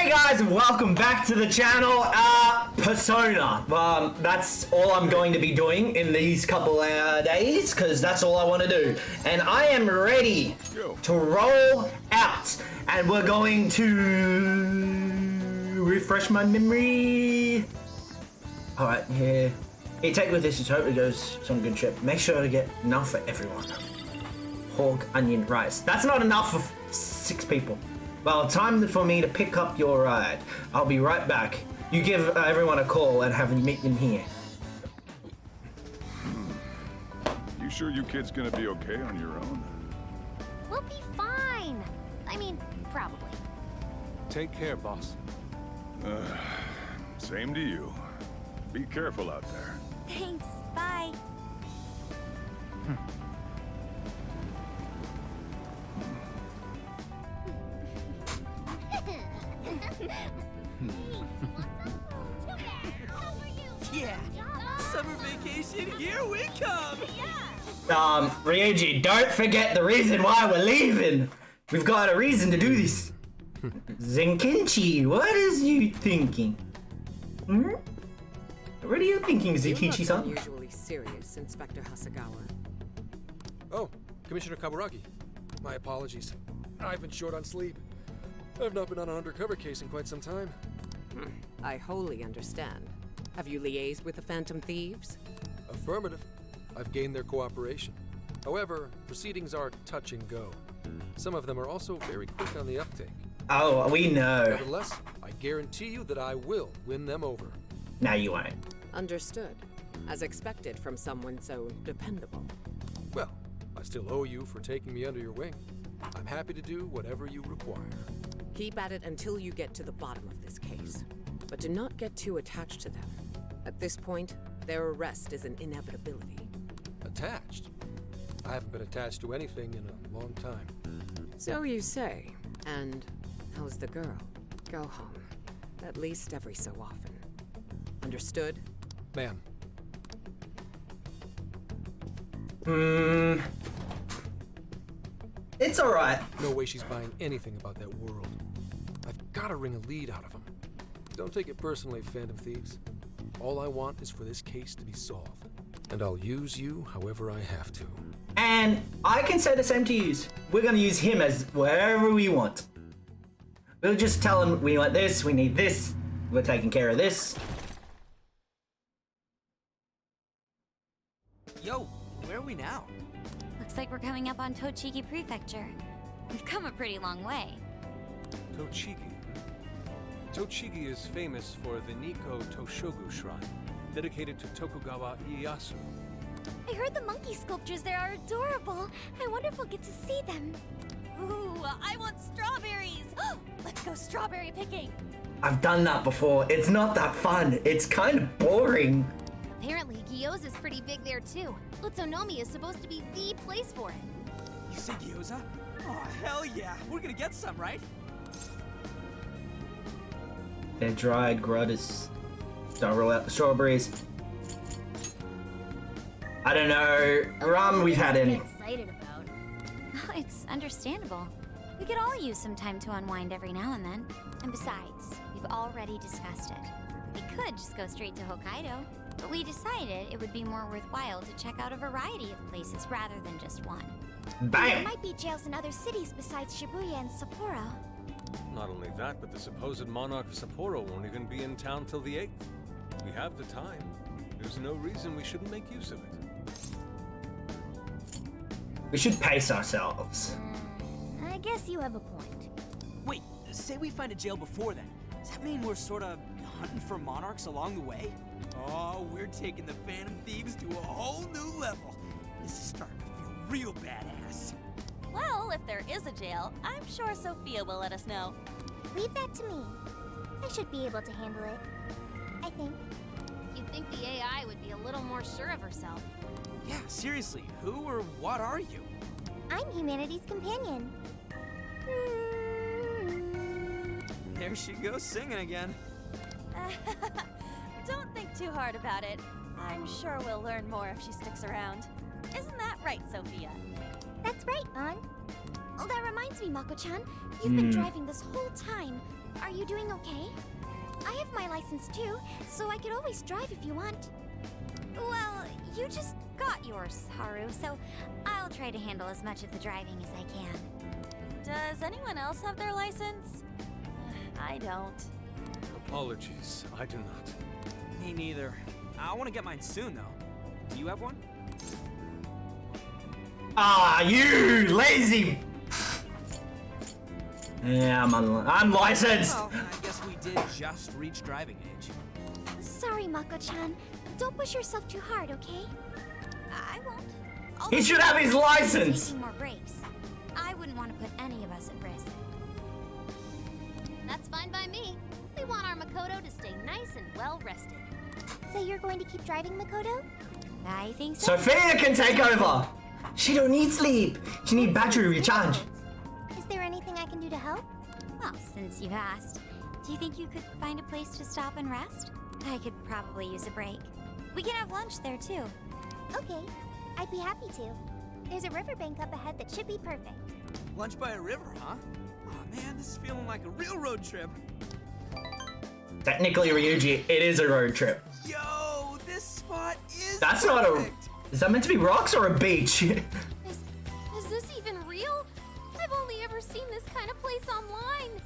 Hey guys, welcome back to the channel. Persona. That's all I'm going to be doing in these couple days, because that's all I want to do. And I am ready to roll out. And we're going to refresh my memory. Alright, here. Hey, take with this, it totally goes some good shit. Make sure to get enough for everyone. Pork, onion, rice. That's not enough for 6 people. Well, time for me to pick up your ride. I'll be right back. You give everyone a call and have them meet them here. You sure you kids gonna be okay on your own? We'll be fine. I mean, probably. Take care, boss. Same to you. Be careful out there. Thanks. Bye. Yeah, summer vacation, here we come! Ryuji, don't forget the reason why we're leaving. We've got a reason to do this. Zenkichi, what is you thinking? Hmm? What are you thinking, Zenkichi-san? You're not unusually serious, Inspector Hasagawa. Oh, Commissioner Kaburagi. My apologies. I've been short on sleep. I've not been on an undercover case in quite some time. I wholly understand. Have you liaised with the Phantom Thieves? Affirmative. I've gained their cooperation. However, proceedings are touch and go. Some of them are also very quick on the uptake. Oh, we know. Nevertheless, I guarantee you that I will win them over. No, you won't. Understood. As expected from someone so dependable. Well, I still owe you for taking me under your wing. I'm happy to do whatever you require. Keep at it until you get to the bottom of this case. But do not get too attached to them. At this point, their arrest is an inevitability. Attached? I haven't been attached to anything in a long time. So you say. And how's the girl? Go home. At least every so often. Understood? Ma'am. It's alright. No way she's buying anything about that world. I've got to wring a lead out of them. Don't take it personally, Phantom Thieves. All I want is for this case to be solved. And I'll use you however I have to. And I can say the same to you. We're gonna use him as wherever we want. We'll just tell him we want this, we need this, we're taking care of this. Yo, where are we now? Looks like we're coming up on Tochigi Prefecture. We've come a pretty long way. Tochigi. Tochigi is famous for the Nikko Toshogu Shrine, dedicated to Tokugawa Ieyasu. I heard the monkey sculptures there are adorable. I wonder if we'll get to see them. Ooh, I want strawberries! Let's go strawberry picking! I've done that before. It's not that fun. It's kind of boring. Apparently, gyoza's pretty big there too. Utsunomiya is supposed to be the place for it. You say gyoza? Oh, hell yeah, we're gonna get some, right? They're dried gratis strawberries. I don't know. Rum, we've had any. Excited about. Oh, it's understandable. We could all use some time to unwind every now and then. And besides, we've already discussed it. We could just go straight to Hokkaido, but we decided it would be more worthwhile to check out a variety of places rather than just one. Bam! There might be jails in other cities besides Shibuya and Sapporo. Not only that, but the supposed monarch of Sapporo won't even be in town till the 8th. We have the time. There's no reason we shouldn't make use of it. We should pace ourselves. I guess you have a point. Wait, say we find a jail before then. Does that mean we're sort of hunting for monarchs along the way? Oh, we're taking the Phantom Thieves to a whole new level. This is starting to feel real badass. Well, if there is a jail, I'm sure Sophia will let us know. Leave that to me. I should be able to handle it. I think. You'd think the AI would be a little more sure of herself. Yeah, seriously, who or what are you? I'm humanity's companion. There she goes singing again. Don't think too hard about it. I'm sure we'll learn more if she sticks around. Isn't that right, Sophia? That's right, An. Oh, that reminds me, Mako-chan. You've been driving this whole time. Are you doing okay? I have my license too, so I could always drive if you want. Well, you just got yours, Haru, so I'll try to handle as much of the driving as I can. Does anyone else have their license? I don't. Apologies, I do not. Me neither. I want to get mine soon, though. Do you have one? Ah, you lazy. Yeah, I'm licensed. Well, I guess we did just reach driving age. Sorry, Mako-chan. Don't push yourself too hard, okay? I won't. He should have his license. Taking more breaks. I wouldn't want to put any of us at risk. That's fine by me. We want our Makoto to stay nice and well rested. So you're going to keep driving, Makoto? I think so. Sophia can take over. She don't need sleep. She need battery recharge. Is there anything I can do to help? Well, since you've asked, do you think you could find a place to stop and rest? I could probably use a break. We can have lunch there too. Okay, I'd be happy to. There's a riverbank up ahead that should be perfect. Lunch by a river, huh? Oh man, this is feeling like a real road trip. Technically, Ryuji, it is a road trip. Yo, this spot is That's not a... perfect. Is that meant to be rocks or a beach? Is this even real? I've only ever seen this kind of place online.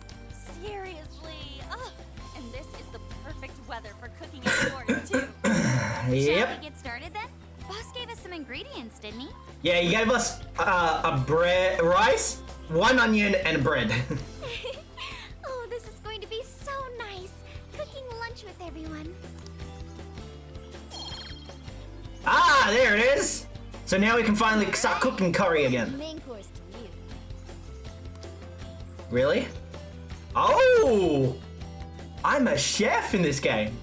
Seriously. Ugh. And this is the perfect weather for cooking outdoors, too. Shall Yep. we get started then? Boss gave us some ingredients, didn't he? Yeah, he gave us a rice, 1 onion, and bread. Oh, this is going to be so nice. Cooking lunch with everyone. Ah, there it is. So now we can finally start cooking curry again. Main course to you. Really? Oh! I'm a chef in this game.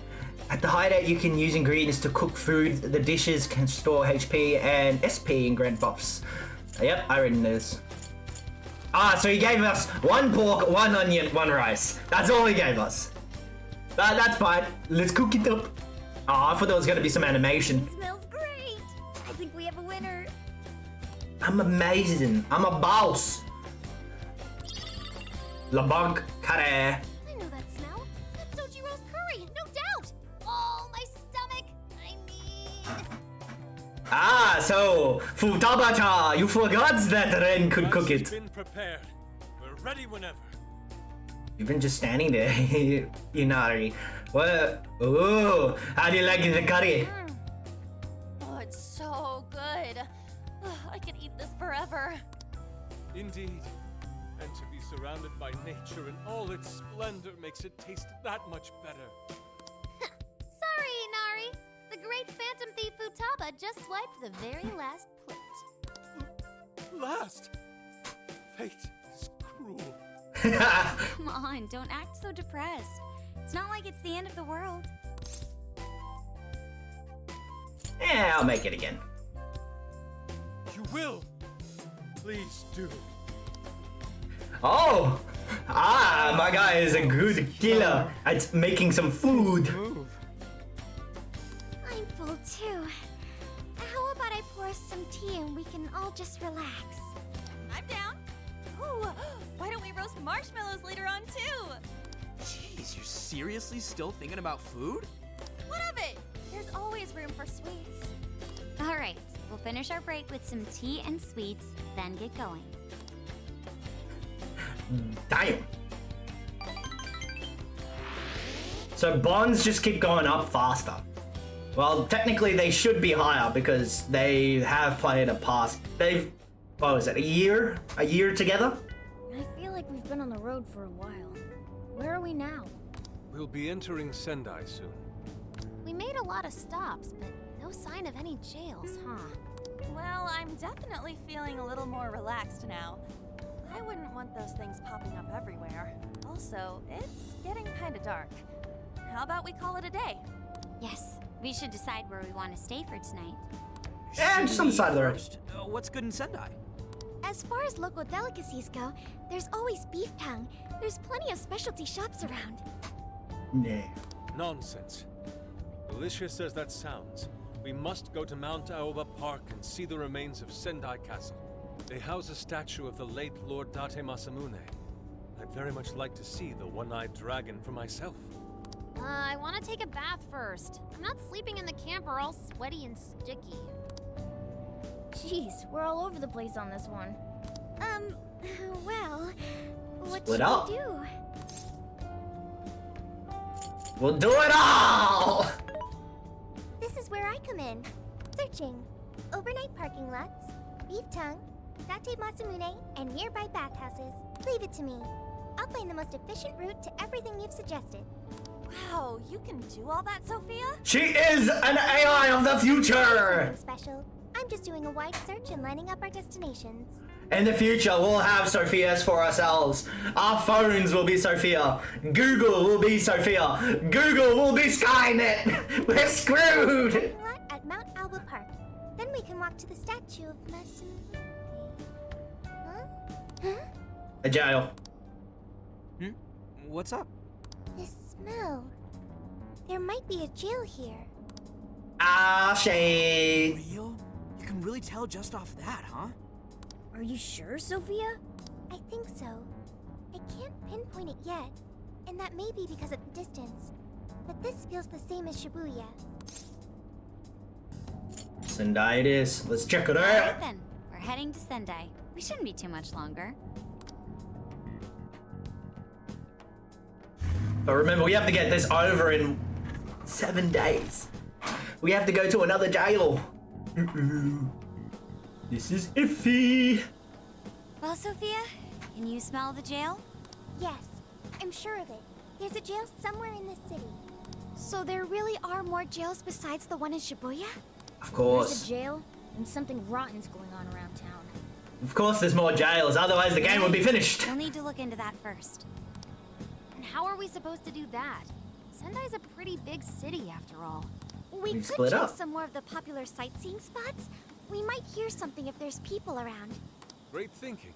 At the hideout, you can use ingredients to cook food. The dishes can store HP and SP in grant buffs. Yep, I read this. Ah, so he gave us 1 pork, 1 onion, 1 rice. That's all he gave us. That's fine. Let's cook it up. Oh, I thought there was gonna be some animation. Smells great. I think we have a winner. I'm amazing. I'm a boss. Labag kare. I know that smell. That's Sojiro's curry, no doubt. Oh, my stomach. I mean... Ah, so Futabata, you forgot that Ren could cook We've it. been prepared. We're ready whenever. You've been just standing there, Inari. What? Ooh, how do you like the curry? Oh, it's so good. Ugh, I could eat this forever. Indeed. And to be surrounded by nature in all its splendor makes it taste that much better. Sorry, Inari. The great phantom thief Futaba just swiped the very last plate. Last! Fate is cruel. Come on, don't act so depressed. It's not like it's the end of the world. Yeah, I'll make it again. You will! Please do. Oh! Ah, my guy is a good killer at making some food. I'm full too. How about I pour us some tea and we can all just relax? I'm down. Ooh, why don't we roast marshmallows later on, too? Jeez, you're seriously still thinking about food? What of it? There's always room for sweets. All right, we'll finish our break with some tea and sweets, then get going. Damn. So bonds just keep going up faster. Well, technically they should be higher because they have played a past. They've, what was it, a year together? I feel like we've been on the road for a while. Where are we now? We'll be entering Sendai soon. We made a lot of stops, but no sign of any jails, huh? Well, I'm definitely feeling a little more relaxed now. I wouldn't want those things popping up everywhere. Also, it's getting kind of dark. How about we call it a day? Yes, we should decide where we want to stay for tonight. And just on the side of the road. First, what's good in Sendai? As far as local delicacies go, there's always beef tongue. There's plenty of specialty shops around. Nah. Nonsense. Delicious as that sounds, we must go to Mount Aoba Park and see the remains of Sendai Castle. They house a statue of the late Lord Date Masamune. I'd very much like to see the one-eyed dragon for myself. I want to take a bath first. I'm not sleeping in the camper all sweaty and sticky. Jeez, we're all over the place on this one. Well, what Split should up. we do? We'll do it all! This is where I come in. Searching. Overnight parking lots, beef tongue, Date Masamune, and nearby bathhouses. Leave it to me. I'll find the most efficient route to everything you've suggested. Wow, you can do all that, Sophia? She is an AI of the future! Nothing special. I'm just doing a wide search and lining up our destinations. In the future, we'll have Sophias for ourselves. Our phones will be Sophia. Google will be Sophia. Google will be Skynet. We're screwed. Parking lot at Mount Alba Park. Then we can walk to the statue of Masamune. Huh? A jail. What's up? This smell. There might be a jail here. Ah, shade. Real? You can really tell just off that, huh? Are you sure, Sophia? I think so. I can't pinpoint it yet, and that may be because of the distance. But this feels the same as Shibuya. Sendai it is. Let's check it Alright out. then, we're heading to Sendai. We shouldn't be too much longer. But remember, we have to get this over in 7 days. We have to go to another jail. This is iffy. Well, Sophia, can you smell the jail? Yes, I'm sure of it. There's a jail somewhere in this city. So there really are more jails besides the one in Shibuya? Of There's course. a jail, and something rotten's going on around town. Of course there's more jails, otherwise the game would be finished. We'll need to look into that first. And how are we supposed to do that? Sendai's a pretty big city after all. We could split check up. some more of the popular sightseeing spots. We might hear something if there's people around. Great thinking.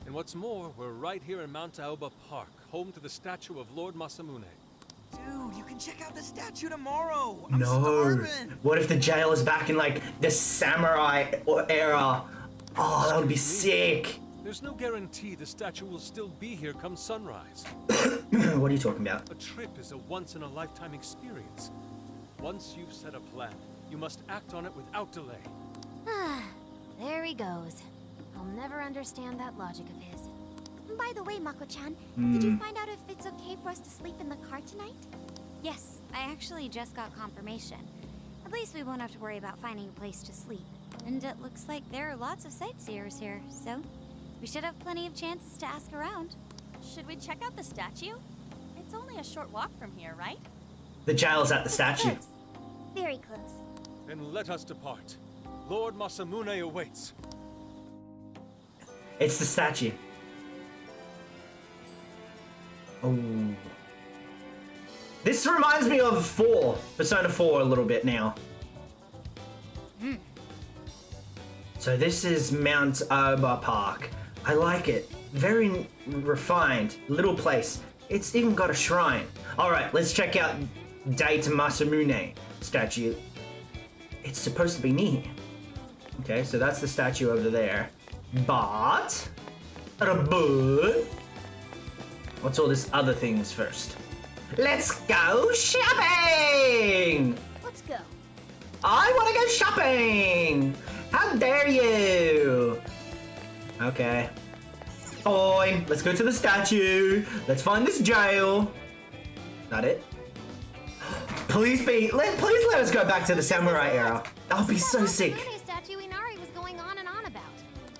And what's more, we're right here in Mount Aoba Park, home to the statue of Lord Masamune. Dude, you can check out the statue tomorrow. I'm No. starving. What if the jail is back in like the samurai era? Oh, that would be sick. There's no guarantee the statue will still be here come sunrise. What are you talking about? A trip is a once-in-a-lifetime experience. Once you've set a plan, you must act on it without delay. There he goes. I'll never understand that logic of his. By the way, Mako-chan, did you find out if it's okay for us to sleep in the car tonight? Yes, I actually just got confirmation. At least we won't have to worry about finding a place to sleep. And it looks like there are lots of sightseers here, so we should have plenty of chances to ask around. Should we check out the statue? It's only a short walk from here, right? The jail's at the statue. Close. Very close. Then let us depart. Lord Masamune awaits. It's the statue. Oh. This reminds me of 4, Persona 4 a little bit now. So this is Mount Aoba Park. I like it. Very refined, little place. It's even got a shrine. All right, let's check out Date Masamune statue. It's supposed to be near. Okay, so that's the statue over there. But what's all this other things first? Let's go shopping! Let's go. I want to go shopping! How dare you! Okay. Fine, let's go to the statue. Let's find this jail. That it? Please let us go back to the samurai era. That would be so sick. Masamune statue Inari was going on and on about.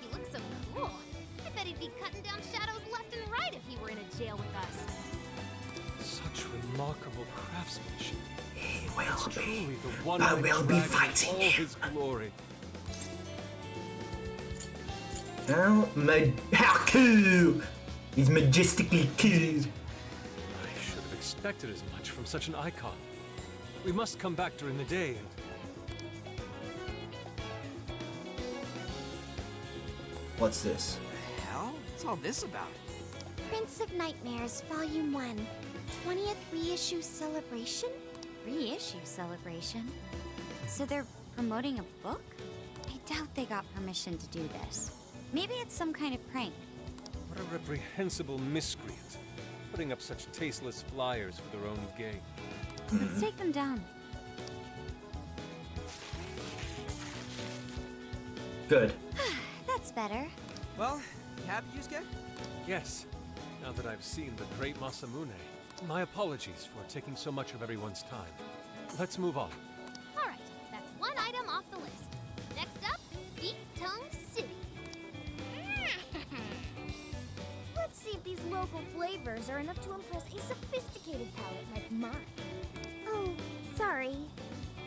He looks so cool. I bet he'd be cutting down shadows left and right if he were in a jail with us. Such remarkable craftsmanship. He will be. Truly the one I will be fighting all him. his glory. How cool! He's majestically cool. I should have expected as much from such an icon. We must come back during the day and... What's this? The hell? What's all this about? Prince of Nightmares, Volume 1. 20th reissue celebration? Reissue celebration? So they're promoting a book? I doubt they got permission to do this. Maybe it's some kind of prank. What a reprehensible miscreant. Putting up such tasteless flyers for their own gain. Let's take them down. Good. That's better. Well, you happy, Yusuke? Yes, now that I've seen the great Masamune. My apologies for taking so much of everyone's time. Let's move on. Alright, that's one item off the list. Next up, Beef Tongue City. Let's see if these local flavors are enough to impress a sophisticated palate like mine. Oh, sorry.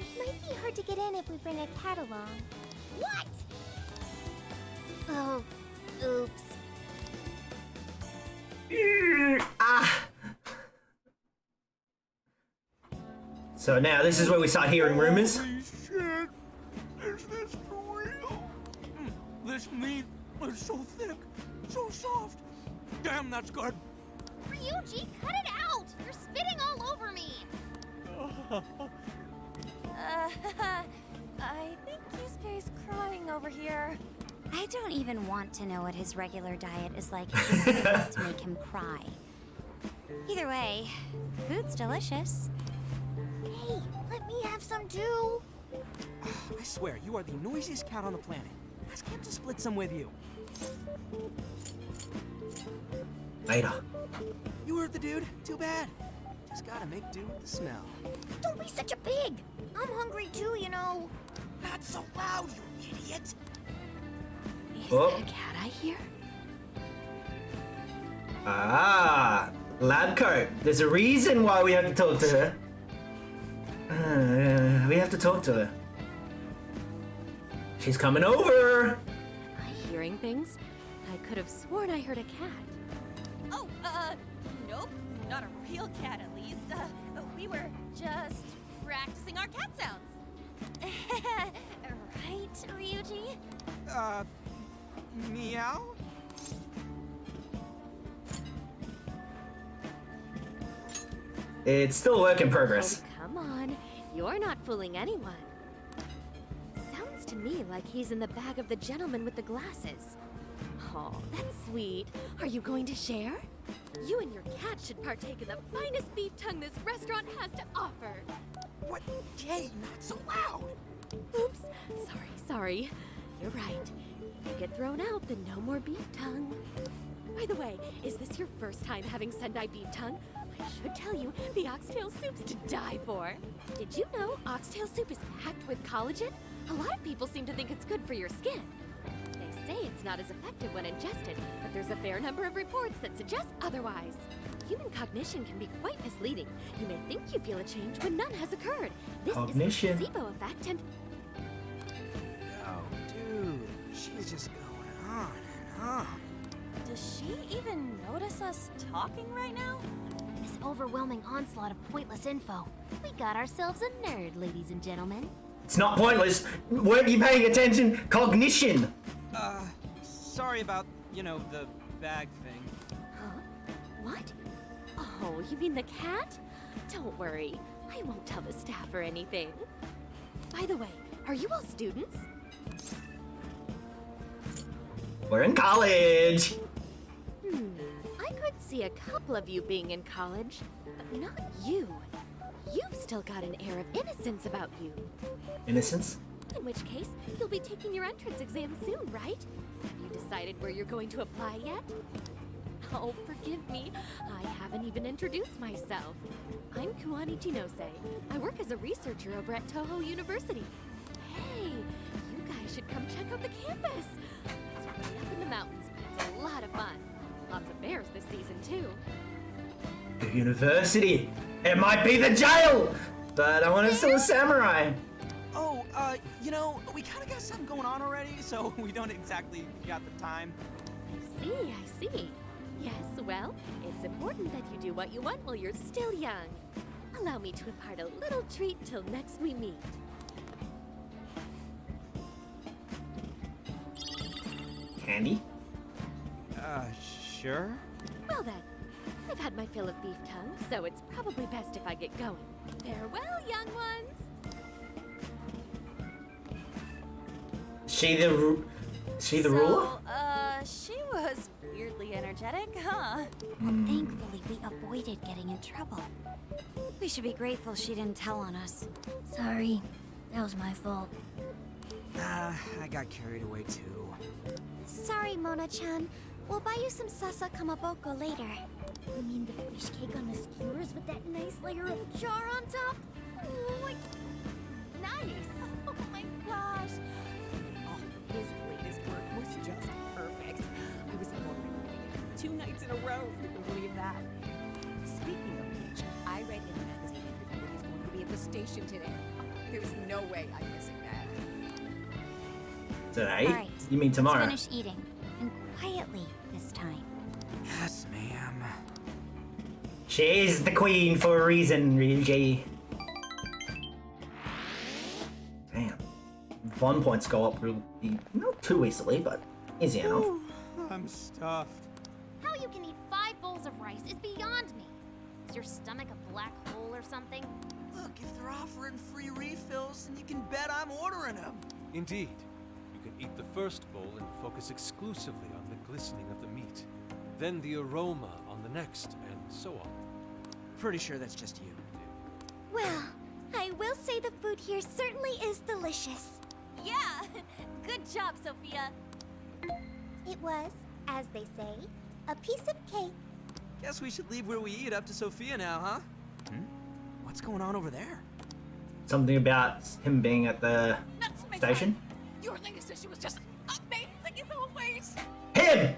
It might be hard to get in if we bring a cat along. What? Oh, oops. Ah. So now this is where we start hearing rumors. Holy shit! Is this for real? This meat is so thick, so soft. Damn, that's good. Ryuji, cut it out! You're spitting all over me! I think Yusuke's crying over here. I don't even want to know what his regular diet is like if this is enough to make him cry. Either way, food's delicious. Hey, let me have some too. I swear, you are the noisiest cat on the planet. Ask him to split some with you. Later. You heard the dude. Too bad. Just gotta make do with the smell. Don't be such a pig. I'm hungry too, you know. Not so loud, you idiot! Is Oh. that a cat I hear? Ah, lab coat. There's a reason why we have to talk to her. We have to talk to her. She's coming over. Am I hearing things? I could have sworn I heard a cat. Oh, nope. Not a real cat, at least. We were just practicing our cat sounds. Right, Ryuji? Meow? It's still a work in progress. Oh, come on. You're not fooling anyone. Sounds to me like he's in the bag of the gentleman with the glasses. Oh, that's sweet. Are you going to share? You and your cat should partake in the finest beef tongue this restaurant has to offer. What? Jay, not so loud! Oops. Sorry. You're right. If you get thrown out, then no more beef tongue. By the way, is this your first time having Sendai beef tongue? I should tell you, the oxtail soup's to die for. Did you know oxtail soup is packed with collagen? A lot of people seem to think it's good for your skin. They say it's not as effective when ingested, but there's a fair number of reports that suggest otherwise. Human cognition can be quite misleading. You may think you feel a change when none has occurred. This Cognition. is the placebo effect, and Oh, dude, she's just going on and on. Does she even notice us talking right now? This overwhelming onslaught of pointless info. We got ourselves a nerd, ladies and gentlemen. It's not pointless. Weren't you paying attention? Cognition. Sorry about, the bag thing. Huh? What? Oh, you mean the cat? Don't worry. I won't tell the staff or anything. By the way, are you all students? We're in college. I could see a couple of you being in college, but not you. You've still got an air of innocence about you. Innocence? In which case, you'll be taking your entrance exam soon, right? Have you decided where you're going to apply yet? Oh, forgive me. I haven't even introduced myself. I'm Kuani Chinose. I work as a researcher over at Toho University. Hey, you guys should come check out the campus. It's way up in the mountains, but it's a lot of fun. Lots of bears this season, too. The university. It might be the jail, but I want to still a samurai. Oh, we kind of got something going on already, so we don't exactly got the time. I see. Yes, well, it's important that you do what you want while you're still young. Allow me to impart a little treat till next we meet. Candy? Sure? Well then, I've had my fill of beef tongue, so it's probably best if I get going. Farewell, young ones! She the ruler? She was weirdly energetic, huh? Well, thankfully, we avoided getting in trouble. We should be grateful she didn't tell on us. Sorry, that was my fault. I got carried away too. Sorry, Mona-chan. We'll buy you some sasa kamaboko later. You mean the fish cake on the skewers with that nice layer of char on top? Oh, Nice! Oh my gosh! Oh, his latest work was just perfect. I was ordering 2 nights in a row, if you can believe that. Speaking of which, I read in the magazine that he's going to be at the station today. There's no way I'm missing that. Today? All right, You mean tomorrow? Let's finish eating. And quietly this time. Yes, ma'am. She's the queen for a reason, Ryuji. Damn. 1 points go up really, not too easily, but easy enough. I'm stuffed. How you can eat 5 bowls of rice is beyond me. Is your stomach a black hole or something? Look, if they're offering free refills, then you can bet I'm ordering them. Indeed. You can eat the first bowl and focus exclusively on the glistening of the meat. Then the aroma on the next, and so on. Pretty sure that's just you. Well, I will say the food here certainly is delicious. Yeah! Good job, Sophia! It was, as they say, a piece of cake. Guess we should leave where we eat up to Sophia now, huh? What's going on over there? Something about him being at the station? Your lady said she was just amazing as always. Him!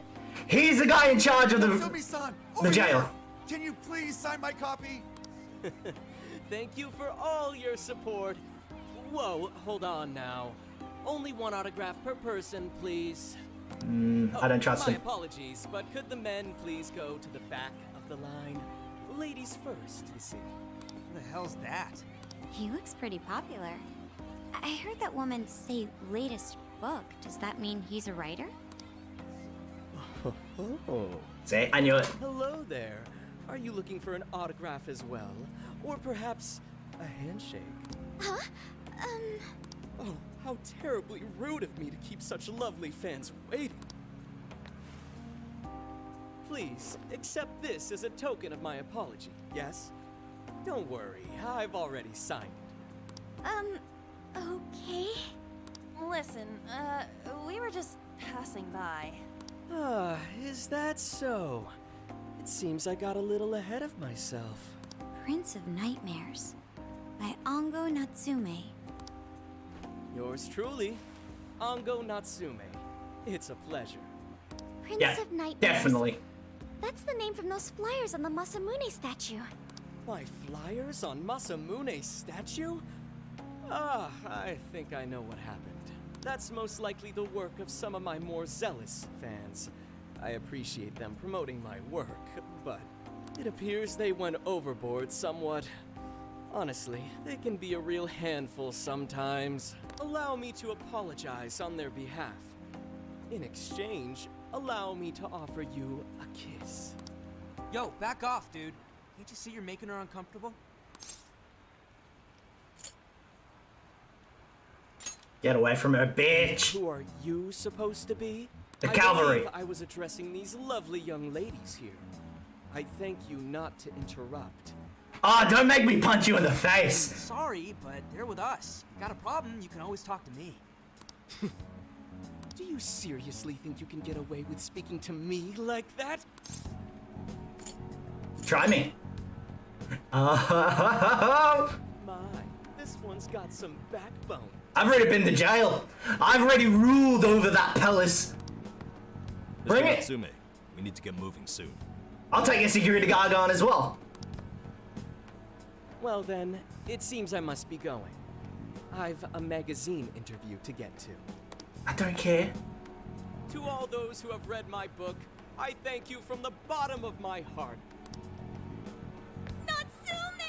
He's the guy in charge of the Natsumi-san, the over jail. here. Can you please sign my copy? Thank you for all your support. Whoa, hold on now. Only 1 autograph per person, please. I don't trust My him. apologies, but could the men please go to the back of the line? Ladies first, you see. Who the hell's that? He looks pretty popular. I heard that woman say latest book. Does that mean he's a writer? Oh. See, I knew it. Hello there. Are you looking for an autograph as well? Or perhaps a handshake? Huh? Oh, how terribly rude of me to keep such lovely fans waiting. Please, accept this as a token of my apology, yes? Don't worry, I've already signed it. Okay. Listen, we were just passing by. Ah, is that so? It seems I got a little ahead of myself. Prince of Nightmares by Ango Natsume. Yours truly, Ango Natsume. It's a pleasure. Prince Yeah, of Nightmares. definitely. That's the name from those flyers on the Masamune statue. My flyers on Masamune's statue? Ah, I think I know what happened. That's most likely the work of some of my more zealous fans. I appreciate them promoting my work, but it appears they went overboard somewhat. Honestly, they can be a real handful sometimes. Allow me to apologize on their behalf. In exchange, allow me to offer you a kiss. Yo, back off, dude. Can't you see you're making her uncomfortable? Get away from her, bitch! Who are you supposed to be? The cavalry. I believe I was addressing these lovely young ladies here. I thank you not to interrupt. Oh, don't make me punch you in the face! Sorry, but they're with us. Got a problem, you can always talk to me. Do you seriously think you can get away with speaking to me like that? Try me. Oh, My, this one's got some backbone. I've already been to jail. I've already ruled over that palace. Bring it. Natsume, we need to get moving soon. I'll take a security guard on as well. Well then, it seems I must be going. I've a magazine interview to get to. I don't care. To all those who have read my book, I thank you from the bottom of my heart. Natsume!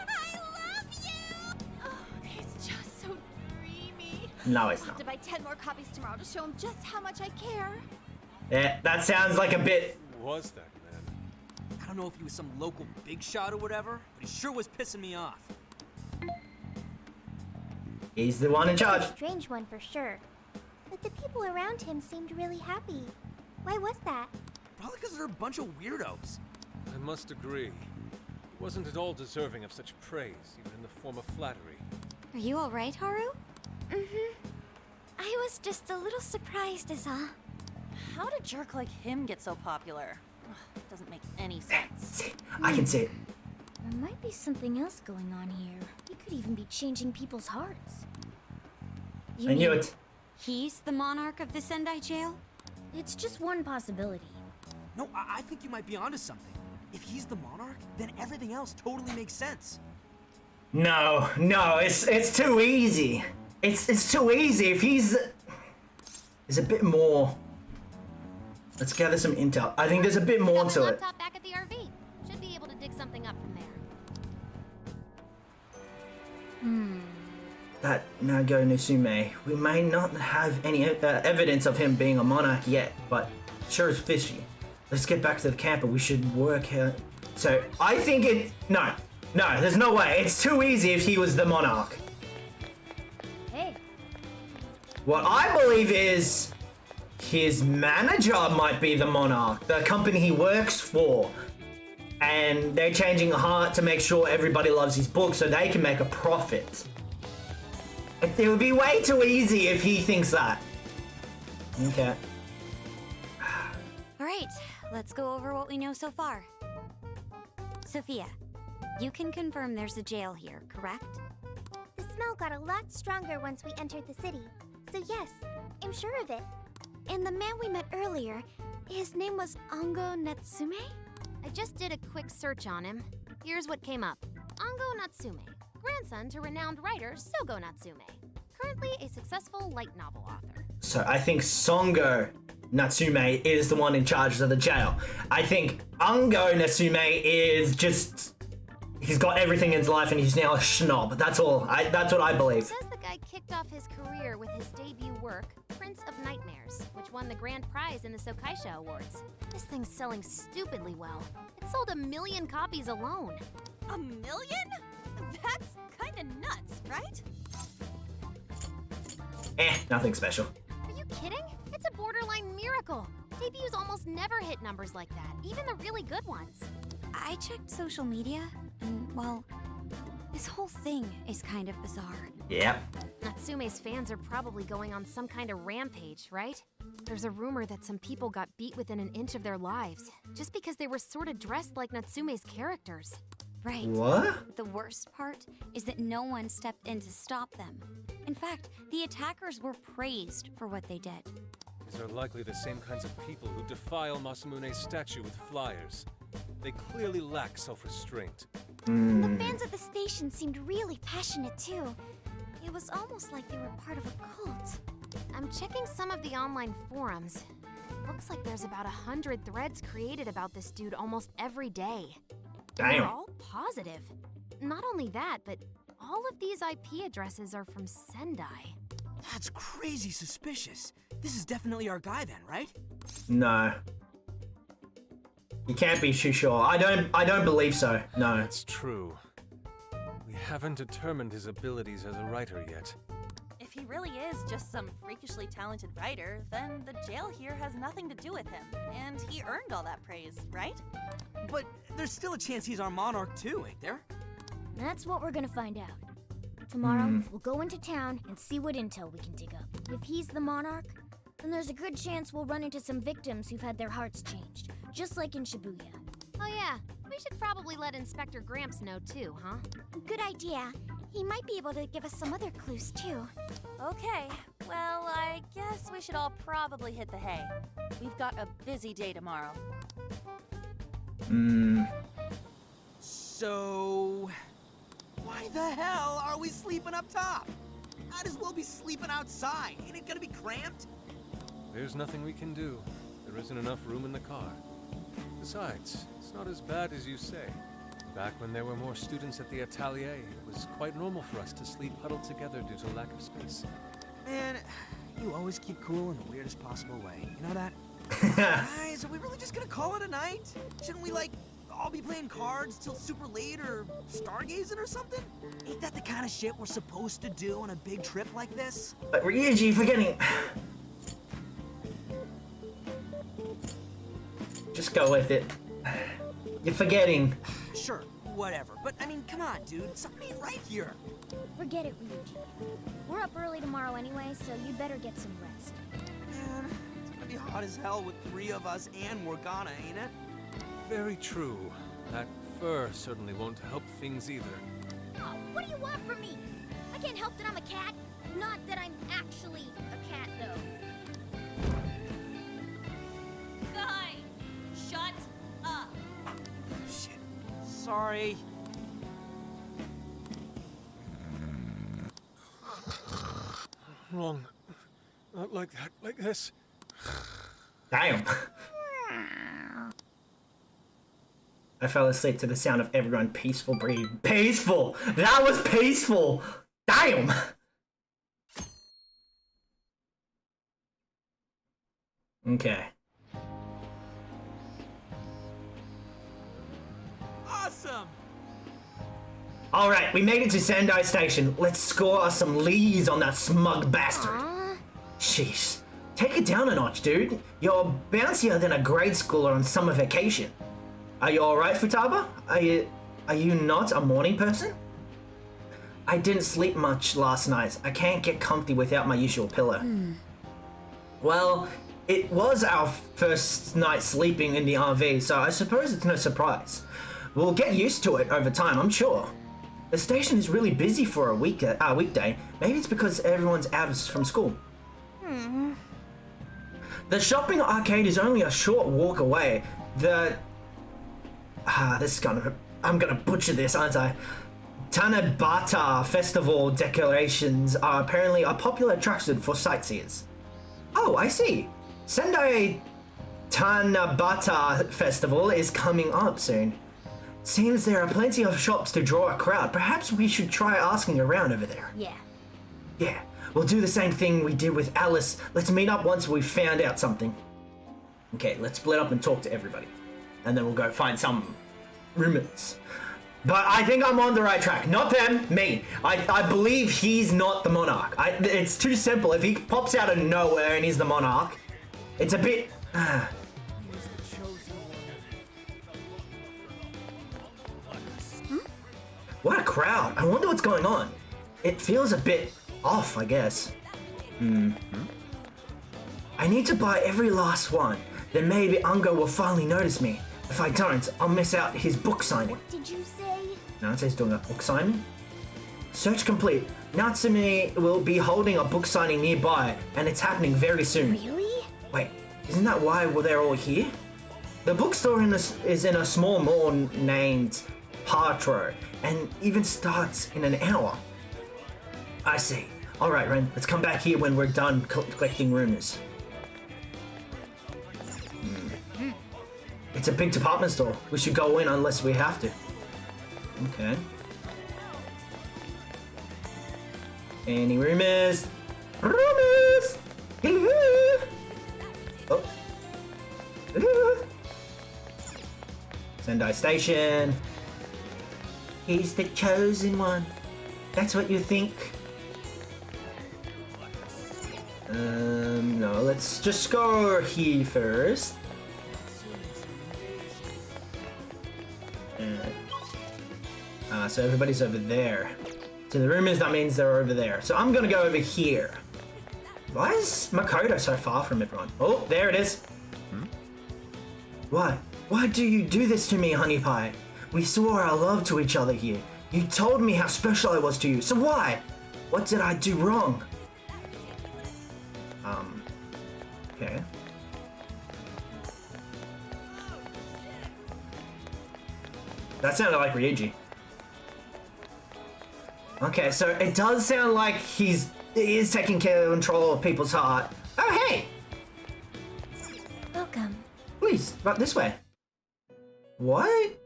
I love you! Oh, he's just so dreamy. No, it's I'll have not. to buy 10 more copies tomorrow to show him just how much I care. Yeah, that sounds like a bit. Who was that man? I don't know if he was some local big shot or whatever, but he sure was pissing me off. He's the one in charge. A strange one for sure. But the people around him seemed really happy. Why was that? Probably because they're a bunch of weirdos. I must agree. He wasn't at all deserving of such praise, even in the form of flattery. Are you alright, Haru? Mm-hmm. I was just a little surprised is all. How did a jerk like him get so popular? Ugh, doesn't make any sense. I can see it. There might be something else going on here. He could even be changing people's hearts. You I knew mean it. He's the monarch of the Sendai jail? It's just one possibility. No, I think you might be onto something. If he's the monarch, then everything else totally makes sense. No, it's too easy. It's too easy. If he's... There's a bit more. Let's gather some intel. I think there's a bit more Got to the it. laptop back at the RV. Should be able to dig something up from there. That Nago Natsume. We may not have any evidence of him being a monarch yet, but sure is fishy. Let's get back to the camp and we should work out. So I think it... No, there's no way. It's too easy if he was the monarch. Hey. What I believe is his manager might be the monarch, the company he works for. And they're changing heart to make sure everybody loves his book so they can make a profit. It would be way too easy if he thinks that. Okay. Alright, let's go over what we know so far. Sophia, you can confirm there's a jail here, correct? The smell got a lot stronger once we entered the city. So yes, I'm sure of it. And the man we met earlier, his name was Ango Natsume? I just did a quick search on him. Here's what came up. Ango Natsume, grandson to renowned writer Sogo Natsume. Currently a successful light novel author. So I think Songo Natsume is the one in charge of the jail. I think Ango Natsume is just... He's got everything in his life and he's now a schnob. That's all. That's what I believe. It says the guy kicked off his career with his debut work, Prince of Nightmares, which won the grand prize in the Sokaisha Awards. This thing's selling stupidly well. It sold 1 million copies alone. 1 million? That's kinda nuts, right? Nothing special. Are you kidding? It's a borderline miracle. Debuts almost never hit numbers like that, even the really good ones. I checked social media, and, well, this whole thing is kind of bizarre. Yep. Natsume's fans are probably going on some kind of rampage, right? There's a rumor that some people got beat within an inch of their lives, just because they were sort of dressed like Natsume's characters. Right. What? The worst part is that no one stepped in to stop them. In fact, the attackers were praised for what they did. These are likely the same kinds of people who defile Masamune's statue with flyers. They clearly lack self-restraint. And the fans at the station seemed really passionate too. It was almost like they were part of a cult. I'm checking some of the online forums. Looks like there's about 100 threads created about this dude almost every day. Damn. They're all positive. Not only that, but all of these IP addresses are from Sendai. That's crazy suspicious. This is definitely our guy then, right? No. You can't be too sure. I don't believe so. No. That's true. We haven't determined his abilities as a writer yet. If he really is just some freakishly talented writer, then the jail here has nothing to do with him, and he earned all that praise, right? But there's still a chance he's our monarch too, ain't there? That's what we're gonna find out. Tomorrow, we'll go into town and see what intel we can dig up. If he's the monarch, then there's a good chance we'll run into some victims who've had their hearts changed, just like in Shibuya. Oh yeah, we should probably let Inspector Gramps know too, huh? Good idea. He might be able to give us some other clues too. Okay, well, I guess we should all probably hit the hay. We've got a busy day tomorrow. So... why the hell are we sleeping up top? Might as well be sleeping outside. Ain't it gonna be cramped? There's nothing we can do. There isn't enough room in the car. Besides, it's not as bad as you say. Back when there were more students at the atelier, it was quite normal for us to sleep huddled together due to lack of space. Man, you always keep cool in the weirdest possible way. You know that? Guys, are we really just gonna call it a night? Shouldn't we, like, all be playing cards till super late or stargazing or something? Ain't that the kind of shit we're supposed to do on a big trip like this? But Ryuji, forgetting... Just go with it. You're forgetting. Sure, whatever. But I mean, come on, dude. Something ain't right here. Forget it, Ryuji. We're up early tomorrow anyway, so you'd better get some rest. Man, it's gonna be hot as hell with 3 of us and Morgana, ain't it? Very true. That fur certainly won't help things either. Oh, what do you want from me? I can't help that I'm a cat. Not that I'm actually a cat, though. Guys, shut up. Shit. Sorry. Wrong. Not like that. Like this. Damn. I fell asleep to the sound of everyone peaceful breathing. Peaceful! That was peaceful! Damn! Okay. Awesome! Alright, we made it to Sendai Station. Let's score us some leads on that smug bastard. Sheesh. Take it down a notch, dude. You're bouncier than a grade schooler on summer vacation. Are you alright, Futaba? Are you not a morning person? I didn't sleep much last night. I can't get comfy without my usual pillow. Well, it was our first night sleeping in the RV, so I suppose it's no surprise. We'll get used to it over time, I'm sure. The station is really busy for a weekday. Maybe it's because everyone's out from school. The shopping arcade is only a short walk away. I'm gonna butcher this, aren't I? Tanabata Festival decorations are apparently a popular attraction for sightseers. Oh, I see. Sendai Tanabata Festival is coming up soon. Seems there are plenty of shops to draw a crowd. Perhaps we should try asking around over there. Yeah, we'll do the same thing we did with Alice. Let's meet up once we've found out something. Okay, let's split up and talk to everybody. And then we'll go find some rumors. But I think I'm on the right track. Not them, me. I believe he's not the monarch. It's too simple. If he pops out of nowhere and he's the monarch, it's a bit... What a crowd. I wonder what's going on. It feels a bit off, I guess. I need to buy every last one. Then maybe Ungo will finally notice me. If I don't, I'll miss out his book signing. What did you say? Natsume's doing a book signing? Search complete. Natsume will be holding a book signing nearby, and it's happening very soon. Really? Wait, isn't that why they're all here? The bookstore is in a small mall named Patro, and even starts in an hour. I see. Alright, Ren, let's come back here when we're done collecting rumors. It's a big department store. We should go in unless we have to. Okay. Any rumors? Rumors! Oh. Sendai Station. He's the chosen one. That's what you think? No, let's just go here first. So everybody's over there. So the rumors, that means they're over there. So I'm gonna go over here. Why is Makoto so far from everyone? Oh, there it is. Why? Why do you do this to me, Honey Pie? We swore our love to each other here. You told me how special I was to you, so why? What did I do wrong? Okay. That sounded like Ryuji. Okay, so it does sound like he is taking control of people's heart. Oh, hey! Welcome. Please, right this way. What?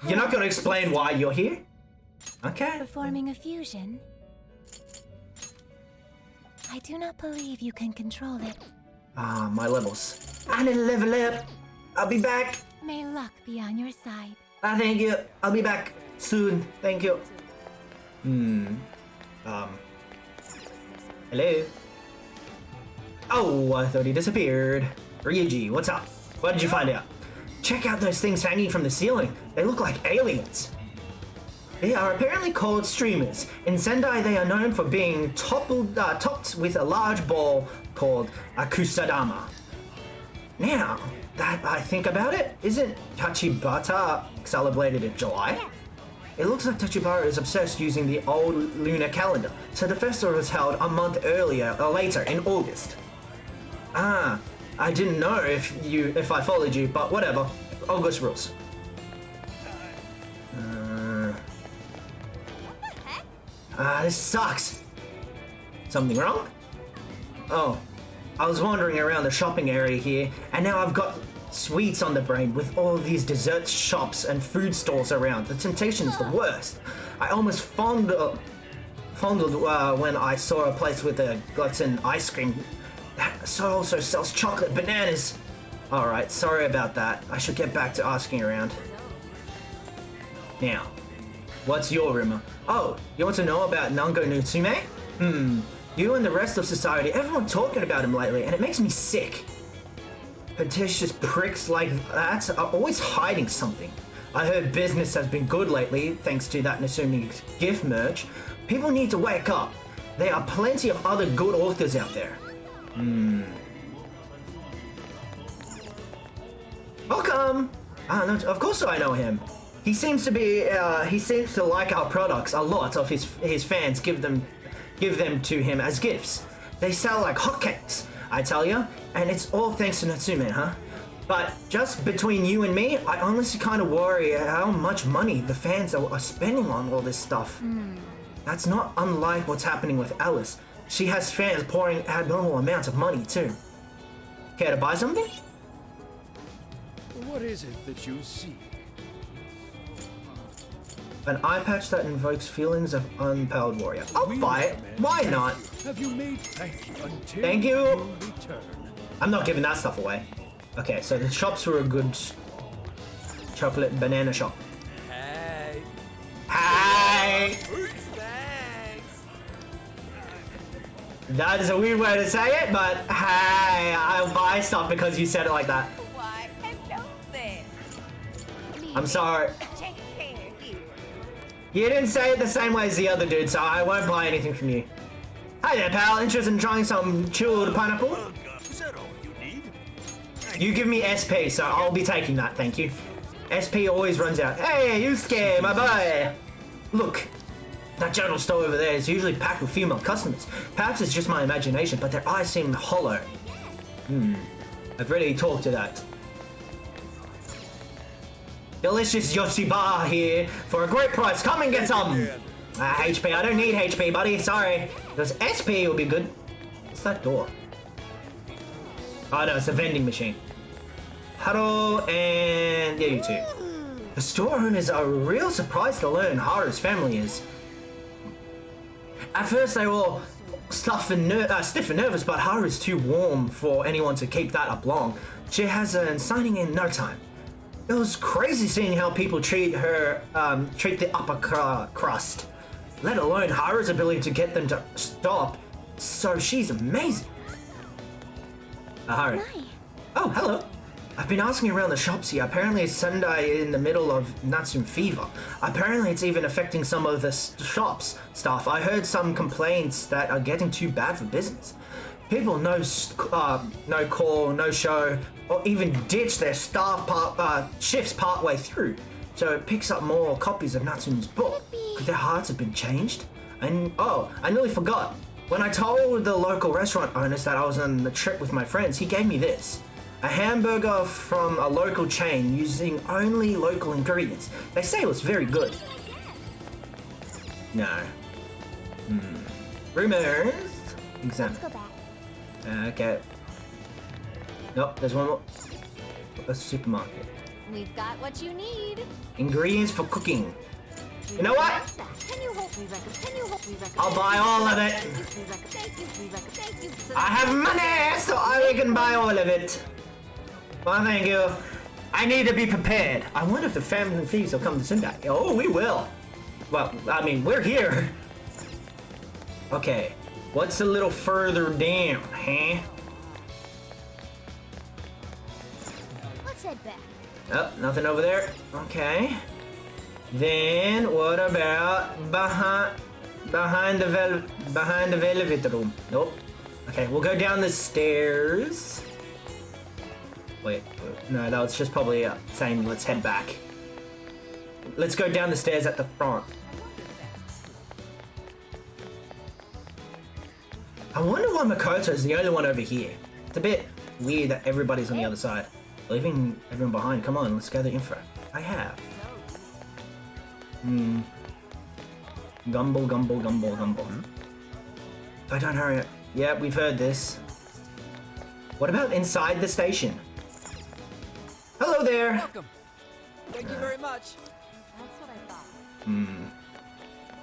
You're not going to explain why you're here? Okay. Performing a fusion. I do not believe you can control it. Ah, my levels. I need to level up. I'll be back. May luck be on your side. Thank you. I'll be back soon. Thank you. Hello? Oh, I thought he disappeared. Ryuji, what's up? What did you find out? Check out those things hanging from the ceiling. They look like aliens. They are apparently called streamers. In Sendai, they are known for being topped with a large ball called a kusadama. Now that I think about it, isn't Tachibata celebrated in July? It looks like Tachibara is obsessed using the old lunar calendar, so the festival was held a month earlier or later in August. Ah, I didn't know if I followed you, but whatever. August rules. This sucks. Something wrong? Oh, I was wandering around the shopping area here, and now I've got sweets on the brain with all of these dessert shops and food stalls around. The temptation is the worst. I almost fondled when I saw a place with a gluten ice cream that also sells chocolate bananas. Alright, sorry about that. I should get back to asking around. Now, what's your rumor? Oh, you want to know about Nango Nutsume? You and the rest of society, everyone talking about him lately, and it makes me sick. Pretentious pricks like that are always hiding something. I heard business has been good lately, thanks to that Natsume's gift merch. People need to wake up. There are plenty of other good authors out there. Welcome! No, of course I know him. He seems to like our products. A lot of his fans give them to him as gifts. They sell like hotcakes, I tell ya, and it's all thanks to Natsume, huh? But just between you and me, I honestly kind of worry how much money the fans are spending on all this stuff. That's not unlike what's happening with Alice. She has fans pouring abnormal amounts of money too. Care to buy something? What is it that you see? An eye patch that invokes feelings of unpowered warrior. I'll buy it. Why not? Have you made thank you until Thank you. return? I'm not giving that stuff away. Okay, so the shops were a good chocolate banana shop. Hey. Hi. Thanks. That is a weird way to say it, but hey, I'll buy stuff because you said it like that. Why, hello there. I'm sorry. Take care, you. You didn't say it the same way as the other dude, so I won't buy anything from you. Hi there, pal. Interested in trying some chilled pineapple? Is that all you need? You give me SP, so I'll be taking that, thank you. SP always runs out. Hey, you scare my boy. Look, that general store over there is usually packed with female customers. Perhaps it's just my imagination, but their eyes seem hollow. I've really talked to that. Delicious Yoshiba here for a great price. Come and get some. HP. I don't need HP, buddy. Sorry. Because SP will be good. What's that door? Oh no, it's a vending machine. Hello, and yeah, you too. The store owners are real surprised to learn Haru's family is. At first they were all stiff and nervous, but Haru's too warm for anyone to keep that up long. She has an signing in no time. It was crazy seeing how people treat her, treat the upper crust, let alone Haru's ability to get them to stop. So she's amazing. Haru. Hi. Oh, hello. I've been asking around the shops here. Apparently it's Sunday in the middle of Natsume fever. Apparently it's even affecting some of the shops staff. I heard some complaints that are getting too bad for business. People no call, no show, or even ditch their staff shifts partway through. So it picks up more copies of Natsume's book. Could their hearts have been changed? And oh, I nearly forgot. When I told the local restaurant owners that I was on the trip with my friends, he gave me this. A hamburger from a local chain using only local ingredients. They say it was very good. No. Rumors? Examine. Let's go back. Okay. Nope, there's one more. A supermarket. We've got what you need. Ingredients for cooking. You know what? Can you hold me, Can you hold me, I'll buy all of it. I have money, so I can buy all of it. Well, thank you. I need to be prepared. I wonder if the family thieves will come to Sendai. Oh, we will. Well, I mean, we're here. Okay, what's a little further down, huh? Oh, nothing over there. Okay. Then what about behind the elevator room? Nope. Okay, we'll go down the stairs. Wait, no, that was just probably saying let's head back. Let's go down the stairs at the front. I wonder why Makoto is the only one over here. It's a bit weird that everybody's on the other side. Leaving everyone behind. Come on, let's gather info. I have. Gumble, gumble, gumble, gumble. If I don't hurry up. Yeah, we've heard this. What about inside the station? Hello there! Welcome. Thank you very much. That's what I thought.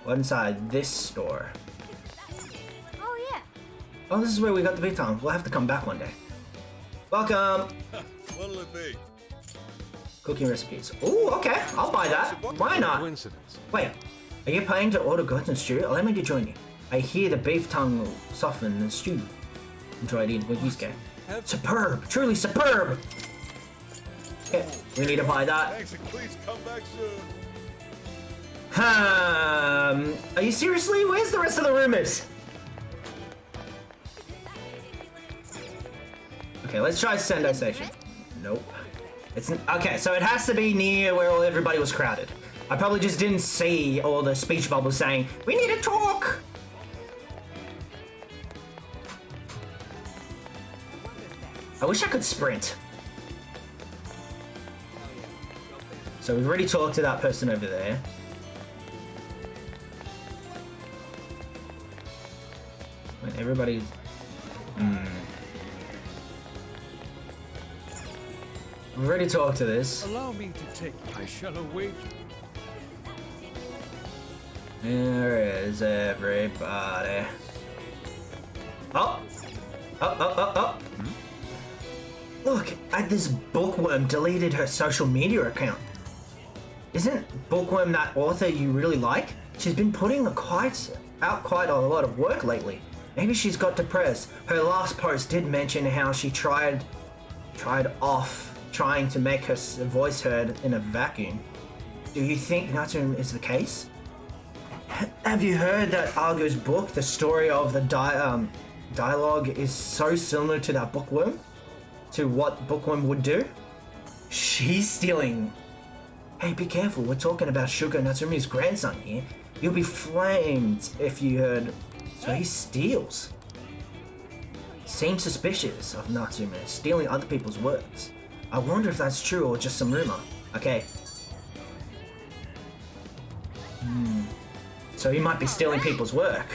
What inside this store? Oh, yeah. Oh, this is where we got the big time. We'll have to come back one day. Welcome! What'll it be? Cooking recipes. Ooh, okay. I'll buy that. Why not? Coincidence. Wait, are you planning to order goat and stew? Allow me to join you. I hear the beef tongue will soften the stew. Enjoy it with you, Ske. Superb! Truly superb! Okay, we need to buy that. Thanks, and please come back soon. Are you seriously? Where's the rest of the rumors? Okay, let's try Sendai Station. Nope. It's okay, so it has to be near where everybody was crowded. I probably just didn't see all the speech bubbles saying, "We need to talk!" I wish I could sprint. So we've already talked to that person over there. When everybody's... We've already talked to this. Allow me to take you. I shall await you. There is everybody. Oh! Oh. Look, this bookworm deleted her social media account. Isn't Bookworm that author you really like? She's been putting out quite a lot of work lately. Maybe she's got depressed. Her last post did mention how she tried trying to make her voice heard in a vacuum. Do you think Natsume is the case? Have you heard that Argo's book, the story of the dialogue, is so similar to that bookworm? To what Bookworm would do? She's stealing. Hey, be careful, we're talking about Suga Natsume's grandson here. You'll be flamed if you heard. So he steals. Seems suspicious of Natsume stealing other people's words. I wonder if that's true or just some rumor. Okay. So he might be stealing people's work.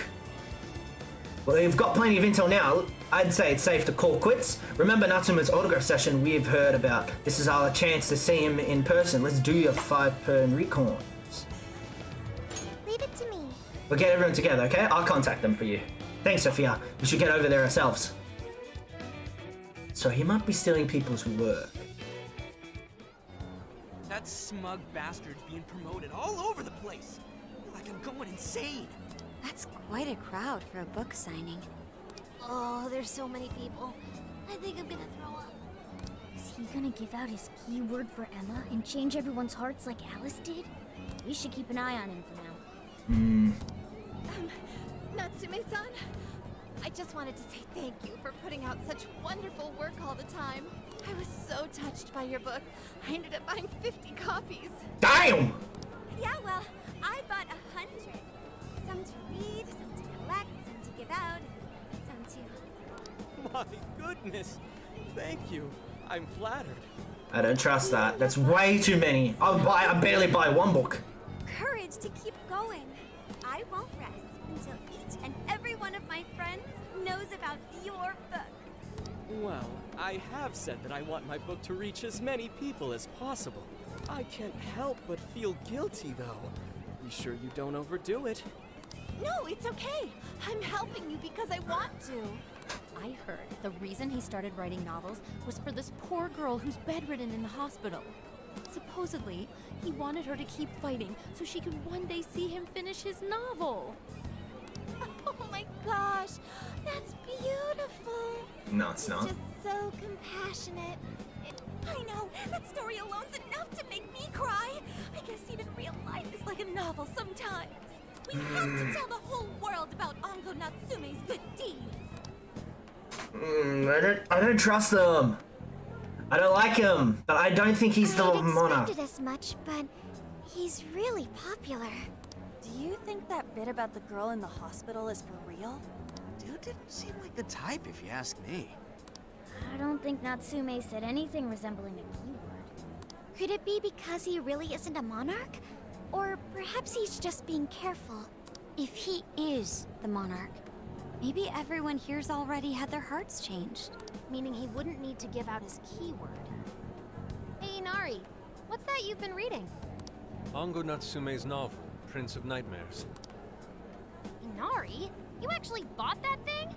Well, you've got plenty of intel now. I'd say it's safe to call quits. Remember Natsume's autograph session we've heard about. This is our chance to see him in person. Let's do your 5-turn recons. Leave it to me. We'll get everyone together, okay? I'll contact them for you. Thanks, Sophia. We should get over there ourselves. So he might be stealing people's work. That smug bastard's being promoted all over the place. I feel like I'm going insane. That's quite a crowd for a book signing. Oh, there's so many people. I think I'm gonna throw up. Is he gonna give out his keyword for Emma and change everyone's hearts like Alice did? We should keep an eye on him for now. Natsume-san, I just wanted to say thank you for putting out such wonderful work all the time. I was so touched by your book. I ended up buying 50 copies. Damn! Yeah, well, I bought 100. Some to read, some to collect, some to give out, some to... My goodness. Thank you. I'm flattered. I don't trust that. That's way too many. I barely buy one book. Courage to keep going. I won't rest until each and every one of my friends knows about your book. Well, I have said that I want my book to reach as many people as possible. I can't help but feel guilty, though. Be sure you don't overdo it. No, it's okay. I'm helping you because I want to. I heard the reason he started writing novels was for this poor girl who's bedridden in the hospital. Supposedly, he wanted her to keep fighting so she could one day see him finish his novel. Oh my gosh, that's beautiful. No, it's not. Just so compassionate. I know, that story alone's enough to make me cry. I guess even real life is like a novel sometimes. We have to tell the whole world about Ango Natsume's good deeds. I don't trust them. I don't like him, but I don't think he's the monarch. I expected as much, but he's really popular. Do you think that bit about the girl in the hospital is for real? Dude didn't seem like the type, if you ask me. I don't think Natsume said anything resembling a keyword. Could it be because he really isn't a monarch? Or perhaps he's just being careful. If he is the monarch, maybe everyone here's already had their hearts changed. Meaning he wouldn't need to give out his keyword. Hey, Inari, what's that you've been reading? Ango Natsume's novel, Prince of Nightmares. Inari? You actually bought that thing?